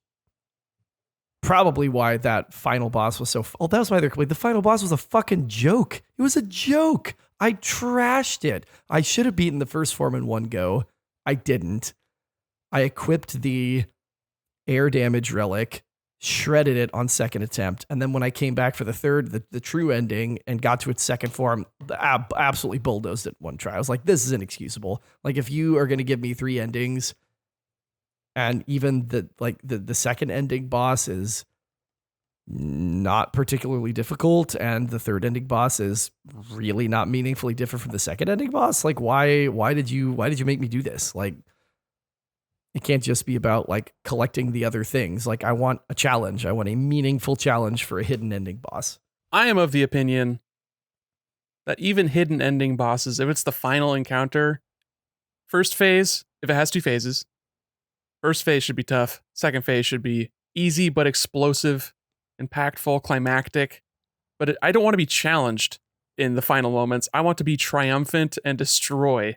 probably why that final boss was so... Oh, that was my other complaint. The final boss was a fucking joke. It was a joke. I trashed it. I should have beaten the first form in one go. I didn't. I equipped the air damage relic, shredded it on second attempt, and then when I came back for the third, the true ending, and got to its second form, absolutely bulldozed it one try. I was like, this is inexcusable. Like, if you are going to give me 3 endings, and even the second ending boss is not particularly difficult, and the third ending boss is really not meaningfully different from the second ending boss, like, why did you make me do this? Like, it can't just be about like collecting the other things. Like, I want a challenge. I want a meaningful challenge for a hidden ending boss. I am of the opinion that even hidden ending bosses, if it's the final encounter, first phase, if it has 2 phases, first phase should be tough. Second phase should be easy but explosive, impactful, climactic. But I don't want to be challenged in the final moments. I want to be triumphant and destroy.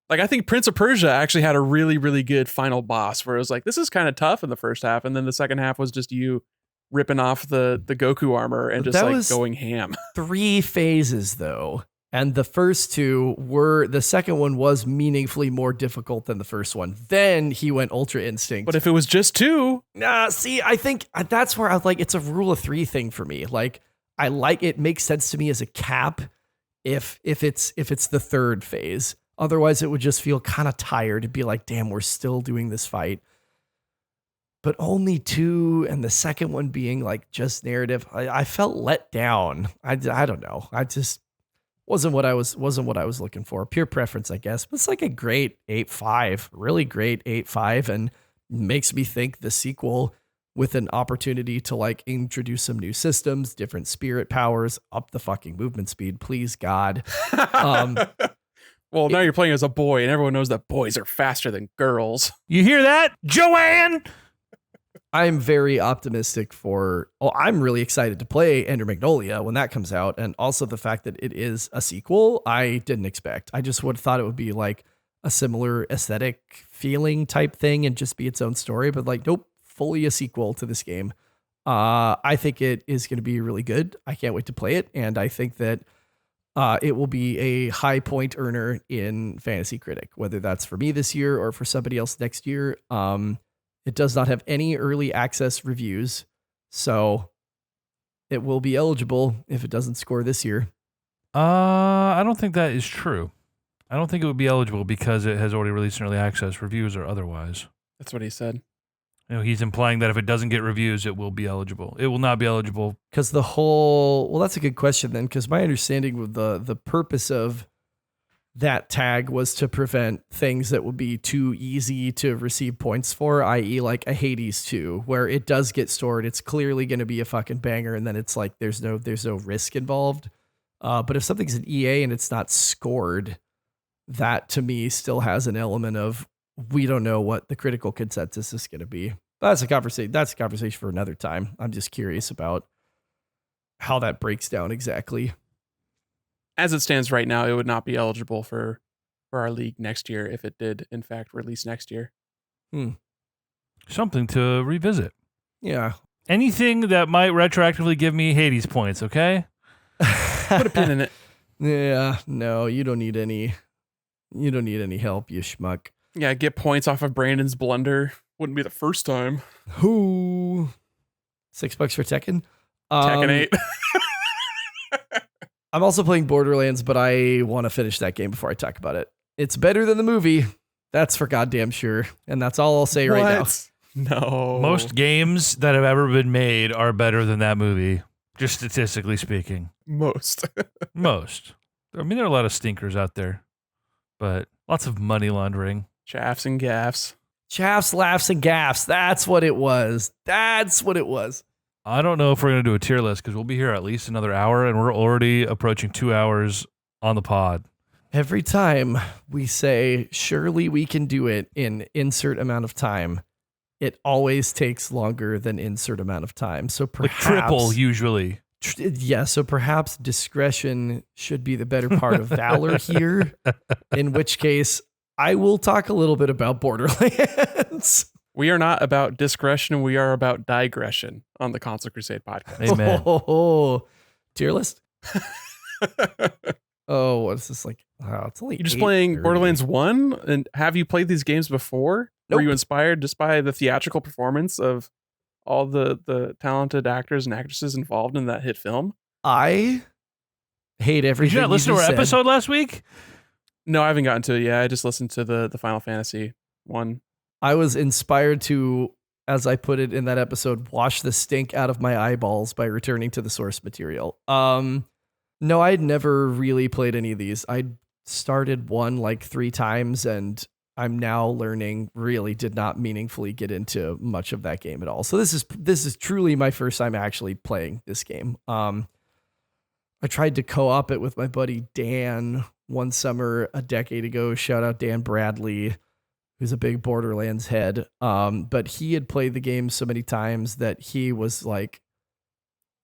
Like, I think Prince of Persia actually had a really, really good final boss where it was like, this is kind of tough in the first half. And then the second half was just you ripping off the Goku armor and just like going ham. 3 phases though. And the first 2 were, the second one was meaningfully more difficult than the first one. Then he went Ultra Instinct. But if it was just 2. See, I think that's where I was like, it's a rule of 3 thing for me. Like, I like, it makes sense to me as a cap if it's the third phase. Otherwise, it would just feel kind of tired to be like, damn, we're still doing this fight. But only 2, and the second one being like just narrative. I felt let down. I don't know. I just wasn't what I was looking for. Pure preference, I guess. But it's like a great 8.5, really great 8.5, and makes me think the sequel with an opportunity to like introduce some new systems, different spirit powers, up the fucking movement speed, please God. Well, now you're playing as a boy, and everyone knows that boys are faster than girls. You hear that, Joanne? I'm very optimistic I'm really excited to play Ender Magnolia when that comes out. And also the fact that it is a sequel, I didn't expect. I just would have thought it would be like a similar aesthetic feeling type thing and just be its own story. But like, nope, fully a sequel to this game. I think it is going to be really good. I can't wait to play it. And I think that it will be a high point earner in Fantasy Critic, whether that's for me this year or for somebody else next year. It does not have any early access reviews, so it will be eligible if it doesn't score this year. I don't think that is true. I don't think it would be eligible because it has already released in early access, reviews or otherwise. That's what he said. You know, he's implying that if it doesn't get reviews, it will be eligible. It will not be eligible. Because that's a good question then, because my understanding with the purpose of that tag was to prevent things that would be too easy to receive points for, i.e. like a Hades 2, where it does get stored. It's clearly going to be a fucking banger. And then it's like, there's no risk involved. But if something's an EA and it's not scored, that to me still has an element of, we don't know what the critical consensus is going to be. That's a conversation for another time. I'm just curious about how that breaks down exactly. As it stands right now, it would not be eligible for our league next year if it did, in fact, release next year. Something to revisit. Yeah. Anything that might retroactively give me Hades points, okay? Put a pin in it. Yeah, no, you don't need any help, you schmuck. Yeah, get points off of Brandon's blunder. Wouldn't be the first time. Who? $6 for Tekken? Tekken 8. I'm also playing Borderlands, but I want to finish that game before I talk about it. It's better than the movie. That's for goddamn sure. And that's all I'll say right now. No. Most games that have ever been made are better than that movie, just statistically speaking. Most. Most. I mean, there are a lot of stinkers out there, but lots of money laundering. Chaffs and gaffs. Chaffs, laughs, and gaffs. That's what it was. I don't know if we're going to do a tier list because we'll be here at least another hour and we're already approaching 2 hours on the pod. Every time we say, surely we can do it in insert amount of time, it always takes longer than insert amount of time. So perhaps like triple usually. Yeah. So perhaps discretion should be the better part of valor here, in which case I will talk a little bit about Borderlands. We are not about discretion. We are about digression on the Console Crusade podcast. Amen. Tier list? Oh, what is this like? Oh, it's only You're just playing 8:30. Borderlands 1? And have you played these games before? Nope. Were you inspired just by the theatrical performance of all the talented actors and actresses involved in that hit film? I hate everything. Did you not listen to our just said. episode last week? No, I haven't gotten to it yet. I just listened to the Final Fantasy one. I was inspired to, as I put it in that episode, wash the stink out of my eyeballs by returning to the source material. No, I'd never really played any of these. I started one like 3 times and I'm now learning really did not meaningfully get into much of that game at all. So this is truly my first time actually playing this game. I tried to co-op it with my buddy Dan one summer a decade ago. Shout out Dan Bradley, who's a big Borderlands head. But he had played the game so many times that he was like,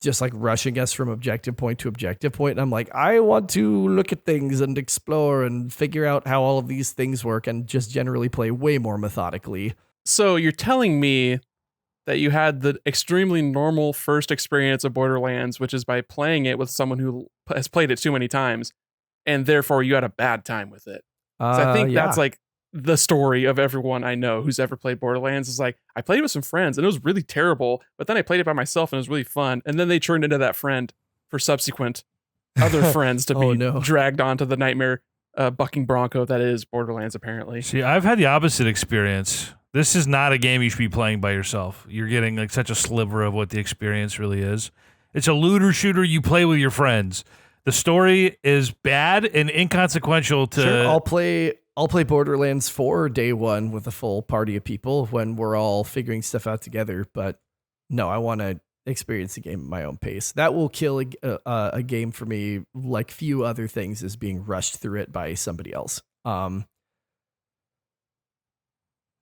just like rushing us from objective point to objective point. And I'm like, I want to look at things and explore and figure out how all of these things work and just generally play way more methodically. So you're telling me that you had the extremely normal first experience of Borderlands, which is by playing it with someone who has played it too many times, and therefore you had a bad time with it. So I think that's like the story of everyone I know who's ever played Borderlands is like, I played it with some friends and it was really terrible, but then I played it by myself and it was really fun. And then they turned into that friend for subsequent other friends to be dragged onto the nightmare bucking bronco that is Borderlands, apparently. See, I've had the opposite experience. This is not a game you should be playing by yourself. You're getting like such a sliver of what the experience really is. It's a looter shooter you play with your friends. The story is bad and inconsequential to... Sure, I'll play Borderlands 4 day one with a full party of people when we're all figuring stuff out together. But no, I want to experience the game at my own pace. That will kill a game for me like few other things is being rushed through it by somebody else.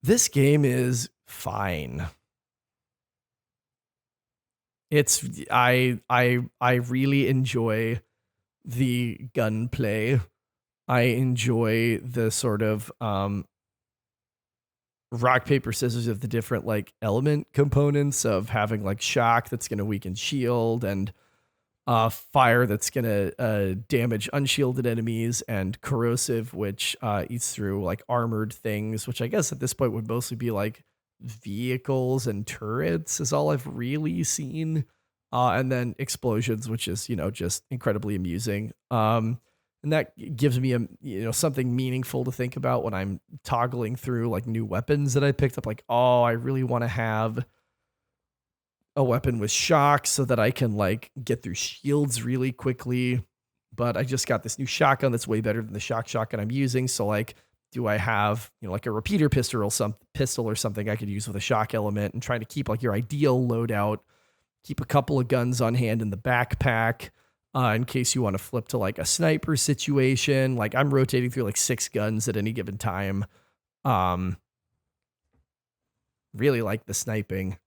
This game is fine. It's I really enjoy the gunplay. I enjoy the sort of rock paper scissors of the different like element components of having like shock that's going to weaken shield, and fire that's going to damage unshielded enemies, and corrosive, which eats through like armored things, which I guess at this point would mostly be like vehicles and turrets is all I've really seen. And then explosions, which is, just incredibly amusing. And that gives me something meaningful to think about when I'm toggling through like new weapons that I picked up. Like, oh, I really want to have a weapon with shock so that I can like get through shields really quickly. But I just got this new shotgun that's way better than the shotgun I'm using. So like, do I have, like a repeater pistol or something I could use with a shock element, and trying to keep like your ideal loadout, keep a couple of guns on hand in the backpack in case you want to flip to like a sniper situation. Like I'm rotating through like 6 guns at any given time. Really like the sniping.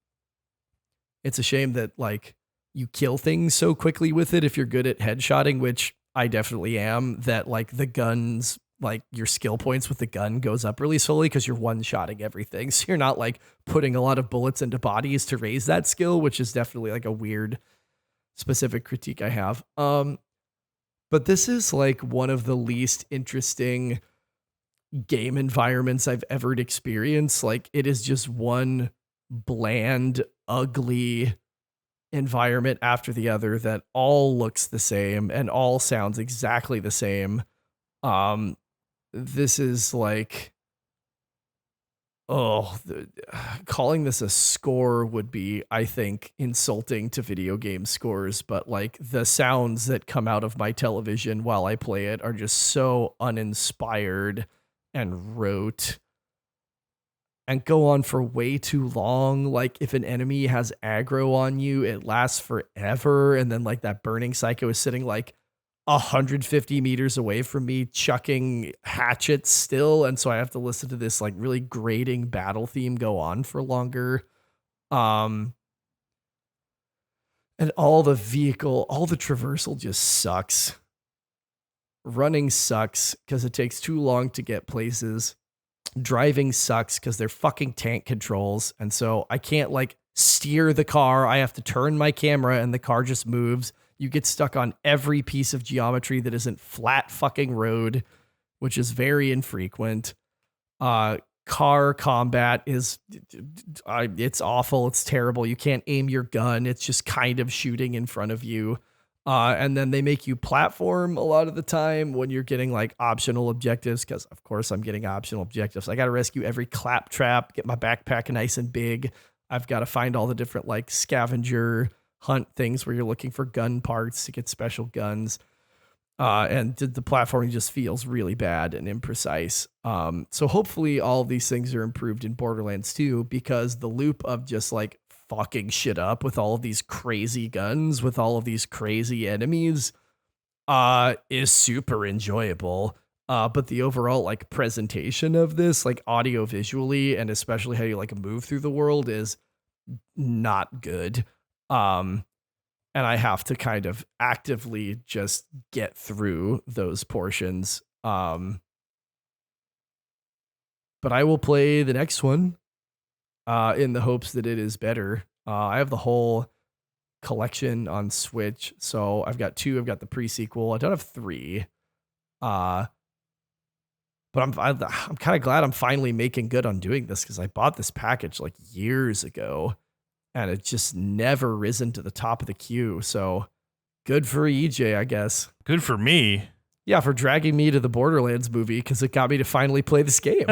It's a shame that like you kill things so quickly with it if you're good at headshotting, which I definitely am, that like the guns, like your skill points with the gun goes up really slowly because you're one-shotting everything. So you're not like putting a lot of bullets into bodies to raise that skill, which is definitely like a weird specific critique I have. But this is like one of the least interesting game environments I've ever experienced. Like it is just one bland, ugly environment after the other that all looks the same and all sounds exactly the same. This is like, calling this a score would be, I think, insulting to video game scores, but like the sounds that come out of my television while I play it are just so uninspired and rote and go on for way too long. Like if an enemy has aggro on you, it lasts forever. And then like that burning psycho is sitting like 150 meters away from me chucking hatchets still. And so I have to listen to this like really grating battle theme go on for longer. And all the traversal just sucks. Running sucks because it takes too long to get places. Driving sucks because they're fucking tank controls. And so I can't like steer the car. I have to turn my camera and the car just moves. You get stuck on every piece of geometry that isn't flat fucking road, which is very infrequent. Car combat is, it's awful. It's terrible. You can't aim your gun. It's just kind of shooting in front of you. And then they make you platform a lot of the time when you're getting like optional objectives. Cause of course I'm getting optional objectives. I got to rescue every claptrap, get my backpack nice and big. I've got to find all the different like scavenger hunt things where you're looking for gun parts to get special guns. And the platforming just feels really bad and imprecise. So hopefully all of these things are improved in Borderlands 2, because the loop of just like fucking shit up with all of these crazy guns, with all of these crazy enemies, is super enjoyable. But the overall like presentation of this, like audio visually, and especially how you like move through the world, is not good. And I have to kind of actively just get through those portions. But I will play the next one in the hopes that it is better. I have the whole collection on Switch. So I've got 2. I've got the pre-sequel. I don't have 3. But I'm kind of glad I'm finally making good on doing this, because I bought this package like years ago and it's just never risen to the top of the queue. So good for EJ, I guess. Good for me. Yeah, for dragging me to the Borderlands movie, because it got me to finally play this game.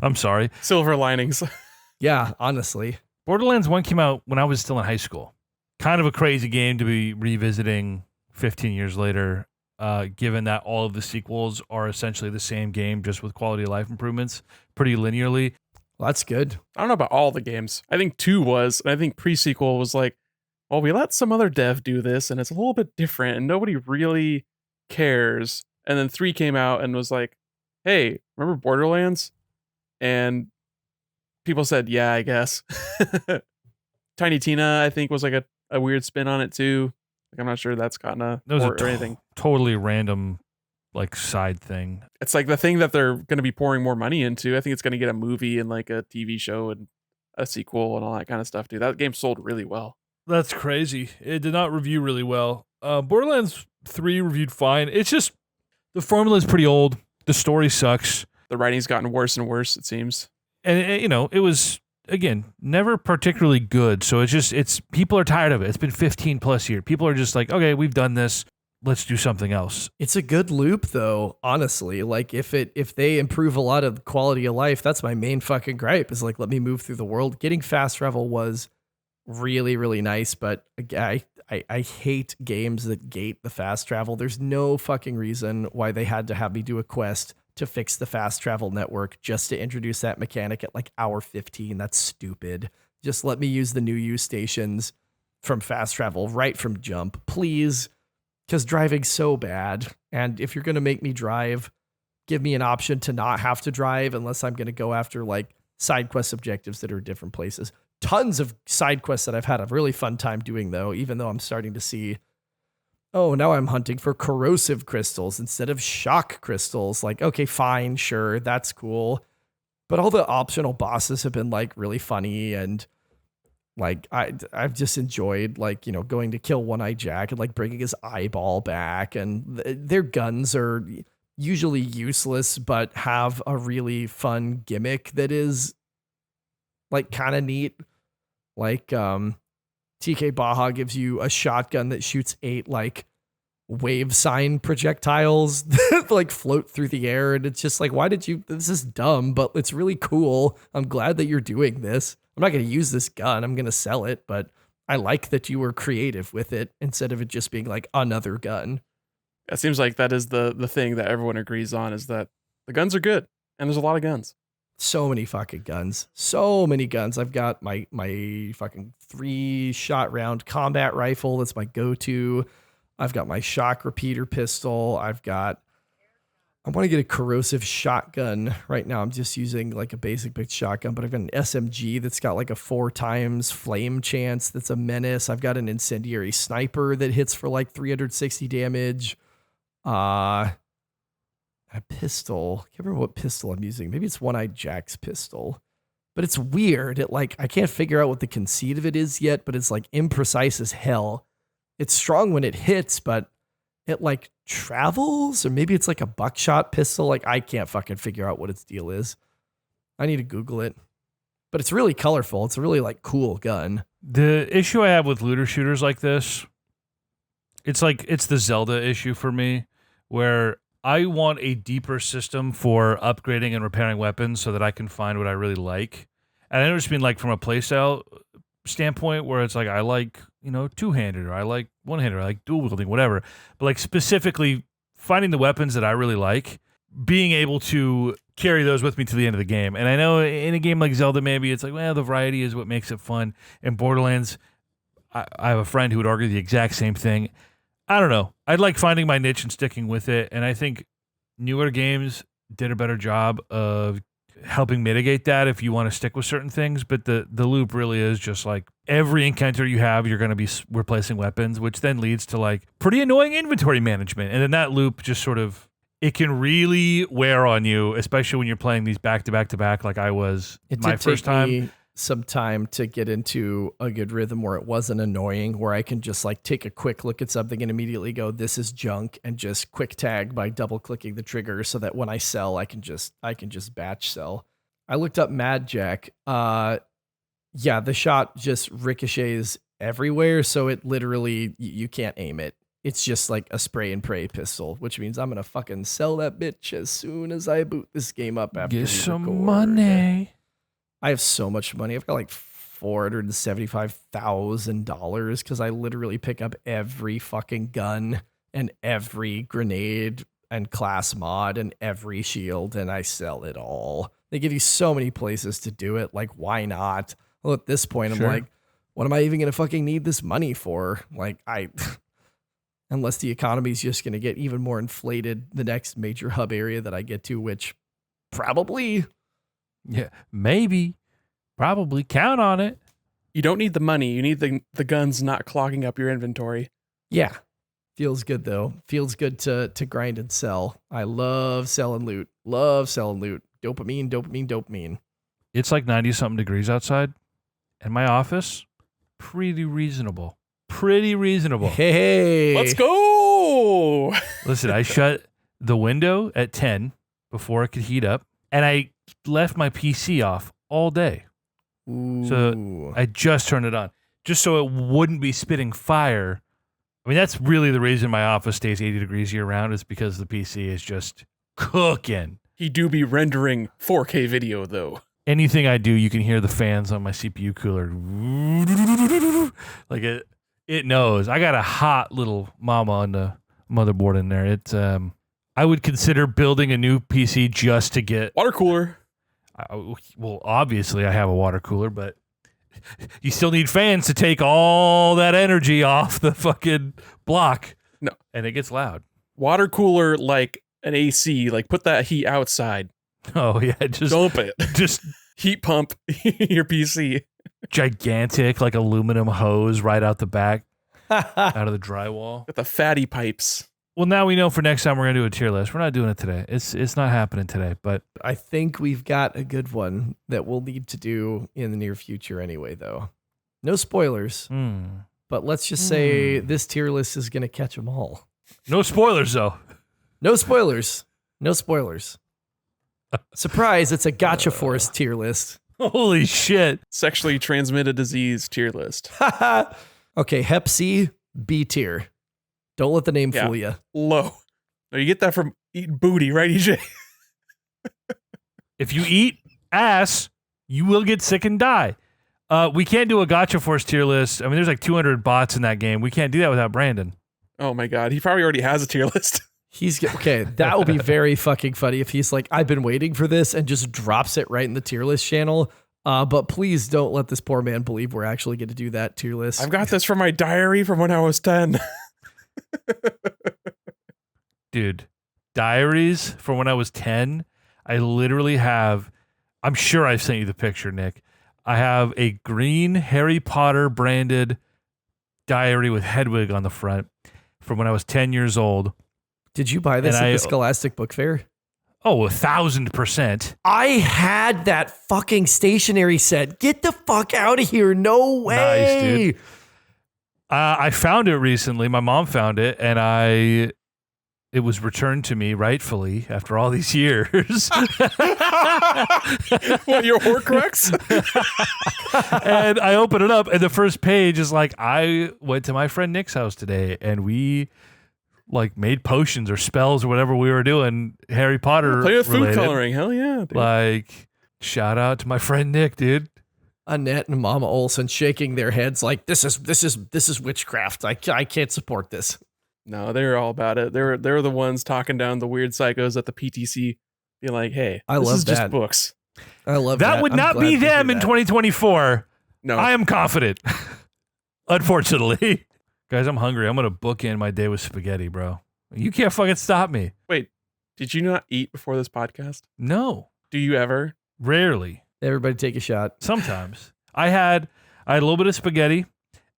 I'm sorry. Silver linings. Yeah, honestly. Borderlands 1 came out when I was still in high school. Kind of a crazy game to be revisiting 15 years later, given that all of the sequels are essentially the same game, just with quality of life improvements pretty linearly. Well, that's good. I don't know about all the games. I think 2 was, and I think pre-sequel was like, well, we let some other dev do this and it's a little bit different and nobody really cares. And then 3 came out and was like, hey, remember Borderlands? And people said, yeah, I guess. Tiny Tina, I think, was like a weird spin on it too. Like, I'm not sure that's gotten a That was port or anything. totally random, like side thing. It's like the thing that they're going to be pouring more money into. I think it's going to get a movie and like a TV show and a sequel and all that kind of stuff, dude. That game sold really well. That's crazy. It did not review really well. Borderlands 3 reviewed fine. It's just the formula is pretty old. The story sucks. The writing's gotten worse and worse, it seems. And it was, again, never particularly good. So it's people are tired of it. It's been 15 plus years. People are just like, okay, we've done this. Let's do something else. It's a good loop though, honestly. Like if they improve a lot of the quality of life, that's my main fucking gripe is like, let me move through the world. Getting fast travel was really, really nice, but I hate games that gate the fast travel. There's no fucking reason why they had to have me do a quest to fix the fast travel network just to introduce that mechanic at like hour 15. That's stupid. Just let me use the new use stations from fast travel right from jump, please. Because driving's so bad. And if you're going to make me drive, give me an option to not have to drive unless I'm going to go after like side quest objectives that are different places. Tons of side quests that I've had a really fun time doing though, even though I'm starting to see, oh, now I'm hunting for corrosive crystals instead of shock crystals. Like, okay, fine, sure, that's cool. But all the optional bosses have been like really funny, and like I've just enjoyed like, going to kill One-Eye Jack and like bringing his eyeball back, and their guns are usually useless but have a really fun gimmick that is like kind of neat. Like TK Baja gives you a shotgun that shoots 8 like wave sign projectiles that like float through the air, and it's just like, why did you, this is dumb, but it's really cool. I'm glad that you're doing this. I'm not going to use this gun, I'm going to sell it, but I like that you were creative with it instead of it just being like another gun. It seems like that is the thing that everyone agrees on, is that the guns are good and there's a lot of guns. So many fucking guns. So many guns. I've got my fucking 3-shot round combat rifle. That's my go-to. I've got my shock repeater pistol. I want to get a corrosive shotgun. Right now I'm just using like a basic big shotgun, but I've got an SMG that's got like a 4 times flame chance. That's a menace. I've got an incendiary sniper that hits for like 360 damage. A pistol. I can't remember what pistol I'm using. Maybe it's One-Eye Jack's pistol, but it's weird. It like, I can't figure out what the conceit of it is yet, but it's like imprecise as hell. It's strong when it hits, but it like travels, or maybe it's like a buckshot pistol. Like I can't fucking figure out what its deal is. I need to Google it, but it's really colorful. It's a really like cool gun. The issue I have with looter shooters like this, it's the Zelda issue for me, where I want a deeper system for upgrading and repairing weapons so that I can find what I really like. And I don't just mean like from a playstyle standpoint where it's like I like, two-handed, or I like one-handed, or I like dual wielding, whatever. But like specifically finding the weapons that I really like, being able to carry those with me to the end of the game. And I know in a game like Zelda, maybe it's like, well, the variety is what makes it fun. In Borderlands, I have a friend who would argue the exact same thing. I don't know. I'd like finding my niche and sticking with it. And I think newer games did a better job of helping mitigate that if you want to stick with certain things. But the loop really is just like every encounter you have, you're going to be replacing weapons, which then leads to like pretty annoying inventory management. And then that loop just sort of, it can really wear on you, especially when you're playing these back to back to back like I was my first time. Some time to get into a good rhythm where it wasn't annoying, where I can just like take a quick look at something and immediately go, this is junk, and just quick tag by double clicking the trigger so that when I sell, I can just batch sell. I looked up Mad Jack. The shot just ricochets everywhere. So it literally, you can't aim it. It's just like a spray and pray pistol, which means I'm going to fucking sell that bitch as soon as I boot this game up after get some money. I have so much money. I've got like $475,000 because I literally pick up every fucking gun and every grenade and class mod and every shield, and I sell it all. They give you so many places to do it. Like, why not? Well, at this point, I'm like, what am I even going to fucking need this money for? Like, unless the economy is just going to get even more inflated the next major hub area that I get to, which probably... Yeah, maybe, probably, count on it. You don't need the money. You need the guns not clogging up your inventory. Yeah. Feels good though. Feels good to grind and sell. I love selling loot. Love selling loot. Dopamine, dopamine, dopamine. It's like 90-something degrees outside. And my office, pretty reasonable. Pretty reasonable. Hey. Let's go. Listen, I shut the window at 10 before it could heat up. And I left my PC off all day. Ooh. So I just turned it on. Just so it wouldn't be spitting fire. I mean, that's really the reason my office stays 80 degrees year round is because the PC is just cooking. He do be rendering 4K video, though. Anything I do, you can hear the fans on my CPU cooler. Like it knows. I got a hot little mama on the motherboard in there. It's I would consider building a new PC just to get Water cooler. well, obviously I have a water cooler, but you still need fans to take all that energy off the fucking block. No. And it gets loud. Water cooler like an AC. Like put that heat outside. Oh yeah, just Dump it. just Heat pump your PC. gigantic like aluminum hose right out the back out of the drywall. With the fatty pipes. Well, now we know for next time we're gonna do a tier list. We're not doing it today. It's not happening today, but I think we've got a good one that we'll need to do in the near future anyway, though. No spoilers, but let's just say this tier list is going to catch them all. no spoilers though. No spoilers. No spoilers. Surprise, it's a Gotcha Force tier list. Holy shit. Sexually transmitted disease tier list. Okay, Hep C, B tier. Don't let the name Yeah. fool you. Low. No, you get that from eating booty, right, EJ? If you eat ass, you will get sick and die. We can't do a Gotcha Force tier list. I mean, there's like 200 bots in that game. We can't do that without Brandon. Oh my god, he probably already has a tier list. Okay, that will be very fucking funny if he's like, I've been waiting for this and just drops it right in the tier list channel. But please don't let this poor man believe we're actually going to do that tier list. I've got this from my diary from when I was 10. Dude, diaries from when I was 10. I literally have, I'm sure I've sent you the picture, Nick. I have a green Harry Potter branded diary with Hedwig on the front from when I was 10 years old. Did you buy this And at I- the Scholastic Book Fair? Oh, 1,000%. I had that fucking stationery set. Get the fuck out of here. No way. Nice, dude. I found it recently. My mom found it, and it was returned to me rightfully after all these years. What, your Horcrux? And I open it up, and the first page is like, I went to my friend Nick's house today, and we like made potions or spells or whatever we were doing, Harry Potter Play with food related. coloring. Hell yeah. Dude. Like, shout out to my friend Nick, dude. Annette and Mama Olson shaking their heads like this is witchcraft. I can't support this. No, they're all about it. They're the ones talking down the weird psychos at the PTC, being like, "Hey, I this love is just that. books." I love That would I'm not glad be to hear them in that. 2024. No, I am confident. Unfortunately. Guys, I'm hungry. I'm going to bookend my day with spaghetti, bro. You can't fucking stop me. wait. Did you not eat before this podcast? No, Do you ever? rarely. Everybody take a shot. Sometimes. I had a little bit of spaghetti,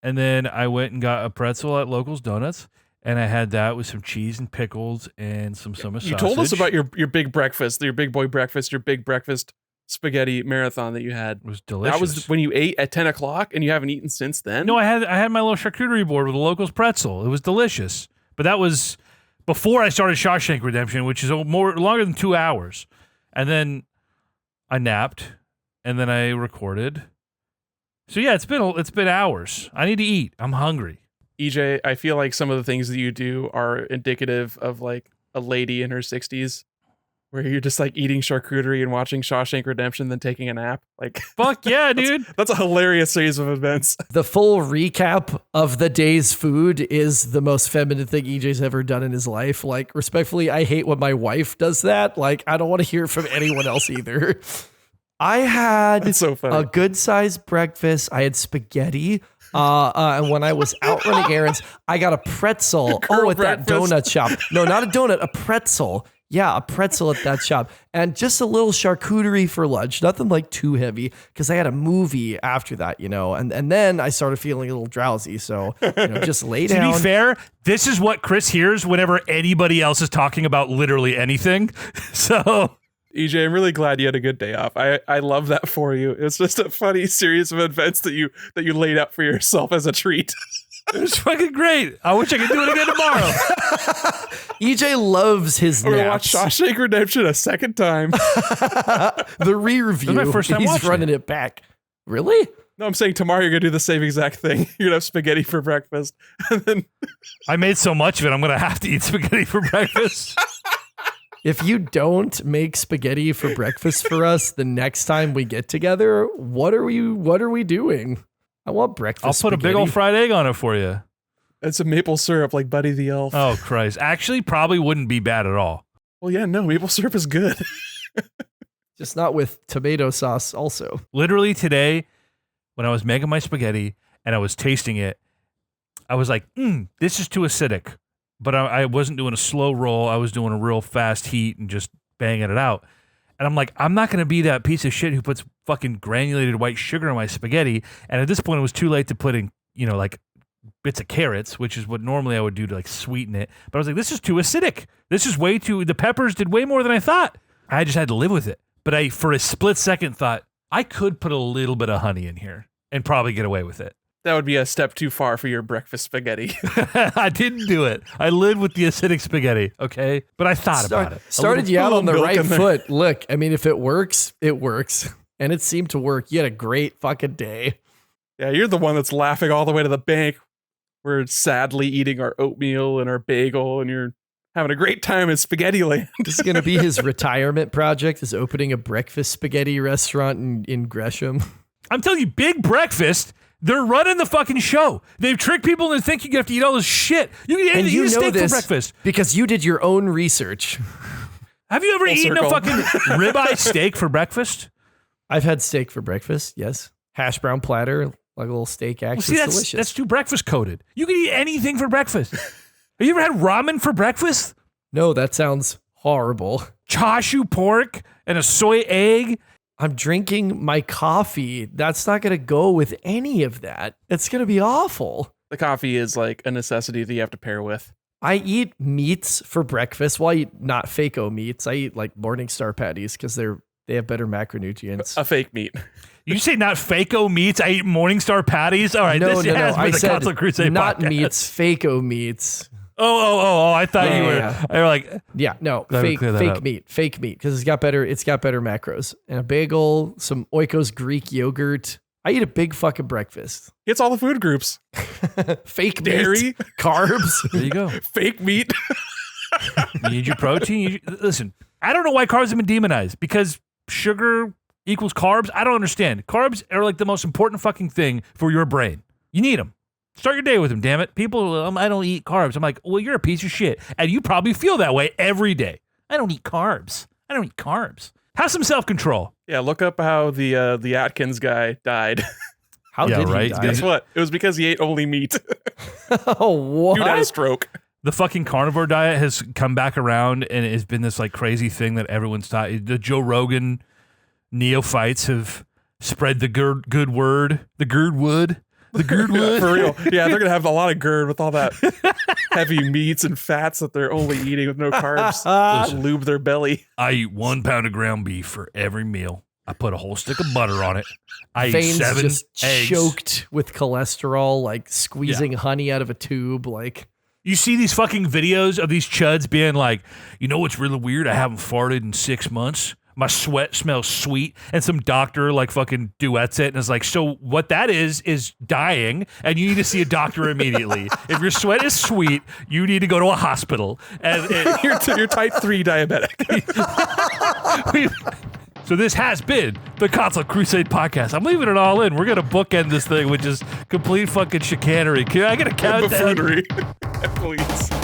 and then I went and got a pretzel at Locals Donuts, and I had that with some cheese and pickles and some summer sausage. You told us about your big breakfast, your big boy breakfast, your big breakfast spaghetti marathon that you had. It was delicious. That was when you ate at 10 o'clock, and you haven't eaten since then. No, I had my little charcuterie board with a Locals pretzel. It was delicious. But that was before I started Shawshank Redemption, which is longer than 2 hours. And then I napped, and then I recorded. So yeah, it's been hours. I need to eat. I'm hungry. EJ, I feel like some of the things that you do are indicative of like a lady in her 60s, where you're just like eating charcuterie and watching Shawshank Redemption, then taking a nap. Like, Fuck yeah, dude. that's a hilarious series of events. The full recap of the day's food is the most feminine thing EJ's ever done in his life. Like, respectfully, I hate when my wife does that. Like, I don't want to hear it from anyone else either. I had It's so funny. a good sized breakfast. I had spaghetti. And when I was out running errands, I got a pretzel. Girl At that breakfast. donut shop. No, not a donut, a pretzel. Yeah, a pretzel at that shop. And just a little charcuterie for lunch. Nothing like too heavy because I had a movie after that, and then I started feeling a little drowsy. So, just lay down. To be fair, this is what Chris hears whenever anybody else is talking about literally anything. So... EJ, I'm really glad you had a good day off. I love that for you. It's just a funny series of events that you laid out for yourself as a treat. It was fucking great. I wish I could do it again tomorrow. EJ loves his We're gonna watch naps. Shawshank Redemption a second time. The re-review. This is my first time He's watching running it back. Really? No, I'm saying tomorrow you're gonna do the same exact thing. You're gonna have spaghetti for breakfast, and then I made so much of it, I'm going to have to eat spaghetti for breakfast. If you don't make spaghetti for breakfast for us the next time we get together, what are we doing? I want breakfast. I'll put a big old fried egg on it for you. and some maple syrup like Buddy the Elf. Oh, Christ. Actually, probably wouldn't be bad at all. Well, yeah, no, maple syrup is good. Just not with tomato sauce also. Literally today, when I was making my spaghetti and I was tasting it, I was like, this is too acidic. But I wasn't doing a slow roll. I was doing a real fast heat and just banging it out. And I'm like, I'm not going to be that piece of shit who puts fucking granulated white sugar in my spaghetti. And at this point, it was too late to put in, like bits of carrots, which is what normally I would do to like sweeten it. But I was like, this is too acidic. This is way too, the peppers did way more than I thought. I just had to live with it. But I, for a split second, thought I could put a little bit of honey in here and probably get away with it. That would be a step too far for your breakfast spaghetti. I didn't do it. I lived with the acidic spaghetti, okay? But I thought about it. Started you out on the milk right in there. foot. Look, I mean, if it works, it works. And it seemed to work. You had a great fucking day. Yeah, you're the one that's laughing all the way to the bank. We're sadly eating our oatmeal and our bagel, and you're having a great time in Spaghetti Land. This is going to be his retirement project, is opening a breakfast spaghetti restaurant in Gresham. I'm telling you, Big Breakfast, they're running the fucking show. They've tricked people into thinking you have to eat all this shit. You can And eat you a know steak for this breakfast. because you did your own research. Have you ever Full eaten circle. a fucking ribeye steak for breakfast? I've had steak for breakfast, yes. Hash brown platter, like a little steak axe. Well, see, It's that's delicious. too breakfast coated. You can eat anything for breakfast. Have you ever had ramen for breakfast? No, that sounds horrible. Chashu pork and a soy egg. I'm drinking my coffee. That's not going to go with any of that. It's going to be awful. The coffee is like a necessity that you have to pair with. I eat meats for breakfast. Well, I eat not Faco meats. I eat like Morningstar patties because they have better macronutrients. A fake meat. You say not Faco meats? I eat Morningstar patties? All right, this has been I the said Consular Crusade not podcast. meats, Faco meats. Oh, I thought you were. Yeah. You were like, Yeah, no, Gotta fake clear that up. meat because it's got better macros and a bagel, some Oikos Greek yogurt. I eat a big fucking breakfast. It's all the food groups. Fake Dairy, meat, carbs. there you go. fake meat. You need your protein. Listen, I don't know why carbs have been demonized because sugar equals carbs. I don't understand. Carbs are like the most important fucking thing for your brain. You need them. Start your day with them, damn it. People, I don't eat carbs. I'm like, well, you're a piece of shit. And you probably feel that way every day. I don't eat carbs. Have some self-control. Yeah, look up how the Atkins guy died. How Yeah, did right. he die? Guess what? It was because he ate only meat. Oh, what? Dude had a stroke. The fucking carnivore diet has come back around and it has been this like crazy thing that everyone's taught. The Joe Rogan neophytes have spread the good word, the gird wood. The gird wood. For real. Yeah, they're going to have a lot of GERD with all that heavy meats and fats that they're only eating with no carbs. Just lube their belly. I eat 1 pound of ground beef for every meal. I put a whole stick of butter on it. I eat Veins 7 just eggs. choked with cholesterol, like squeezing honey out of a tube. Like, You see these fucking videos of these chuds being like, you know what's really weird? I haven't farted in 6 months. My sweat smells sweet. And some doctor like fucking duets it and is like, so what that is dying and you need to see a doctor immediately. If your sweat is sweet, you need to go to a hospital. And You're type 3 diabetic. So this has been the Consular Crusade podcast. I'm leaving it all in. We're going to bookend this thing with just complete fucking chicanery. I got to count down. Buffoonery. Please.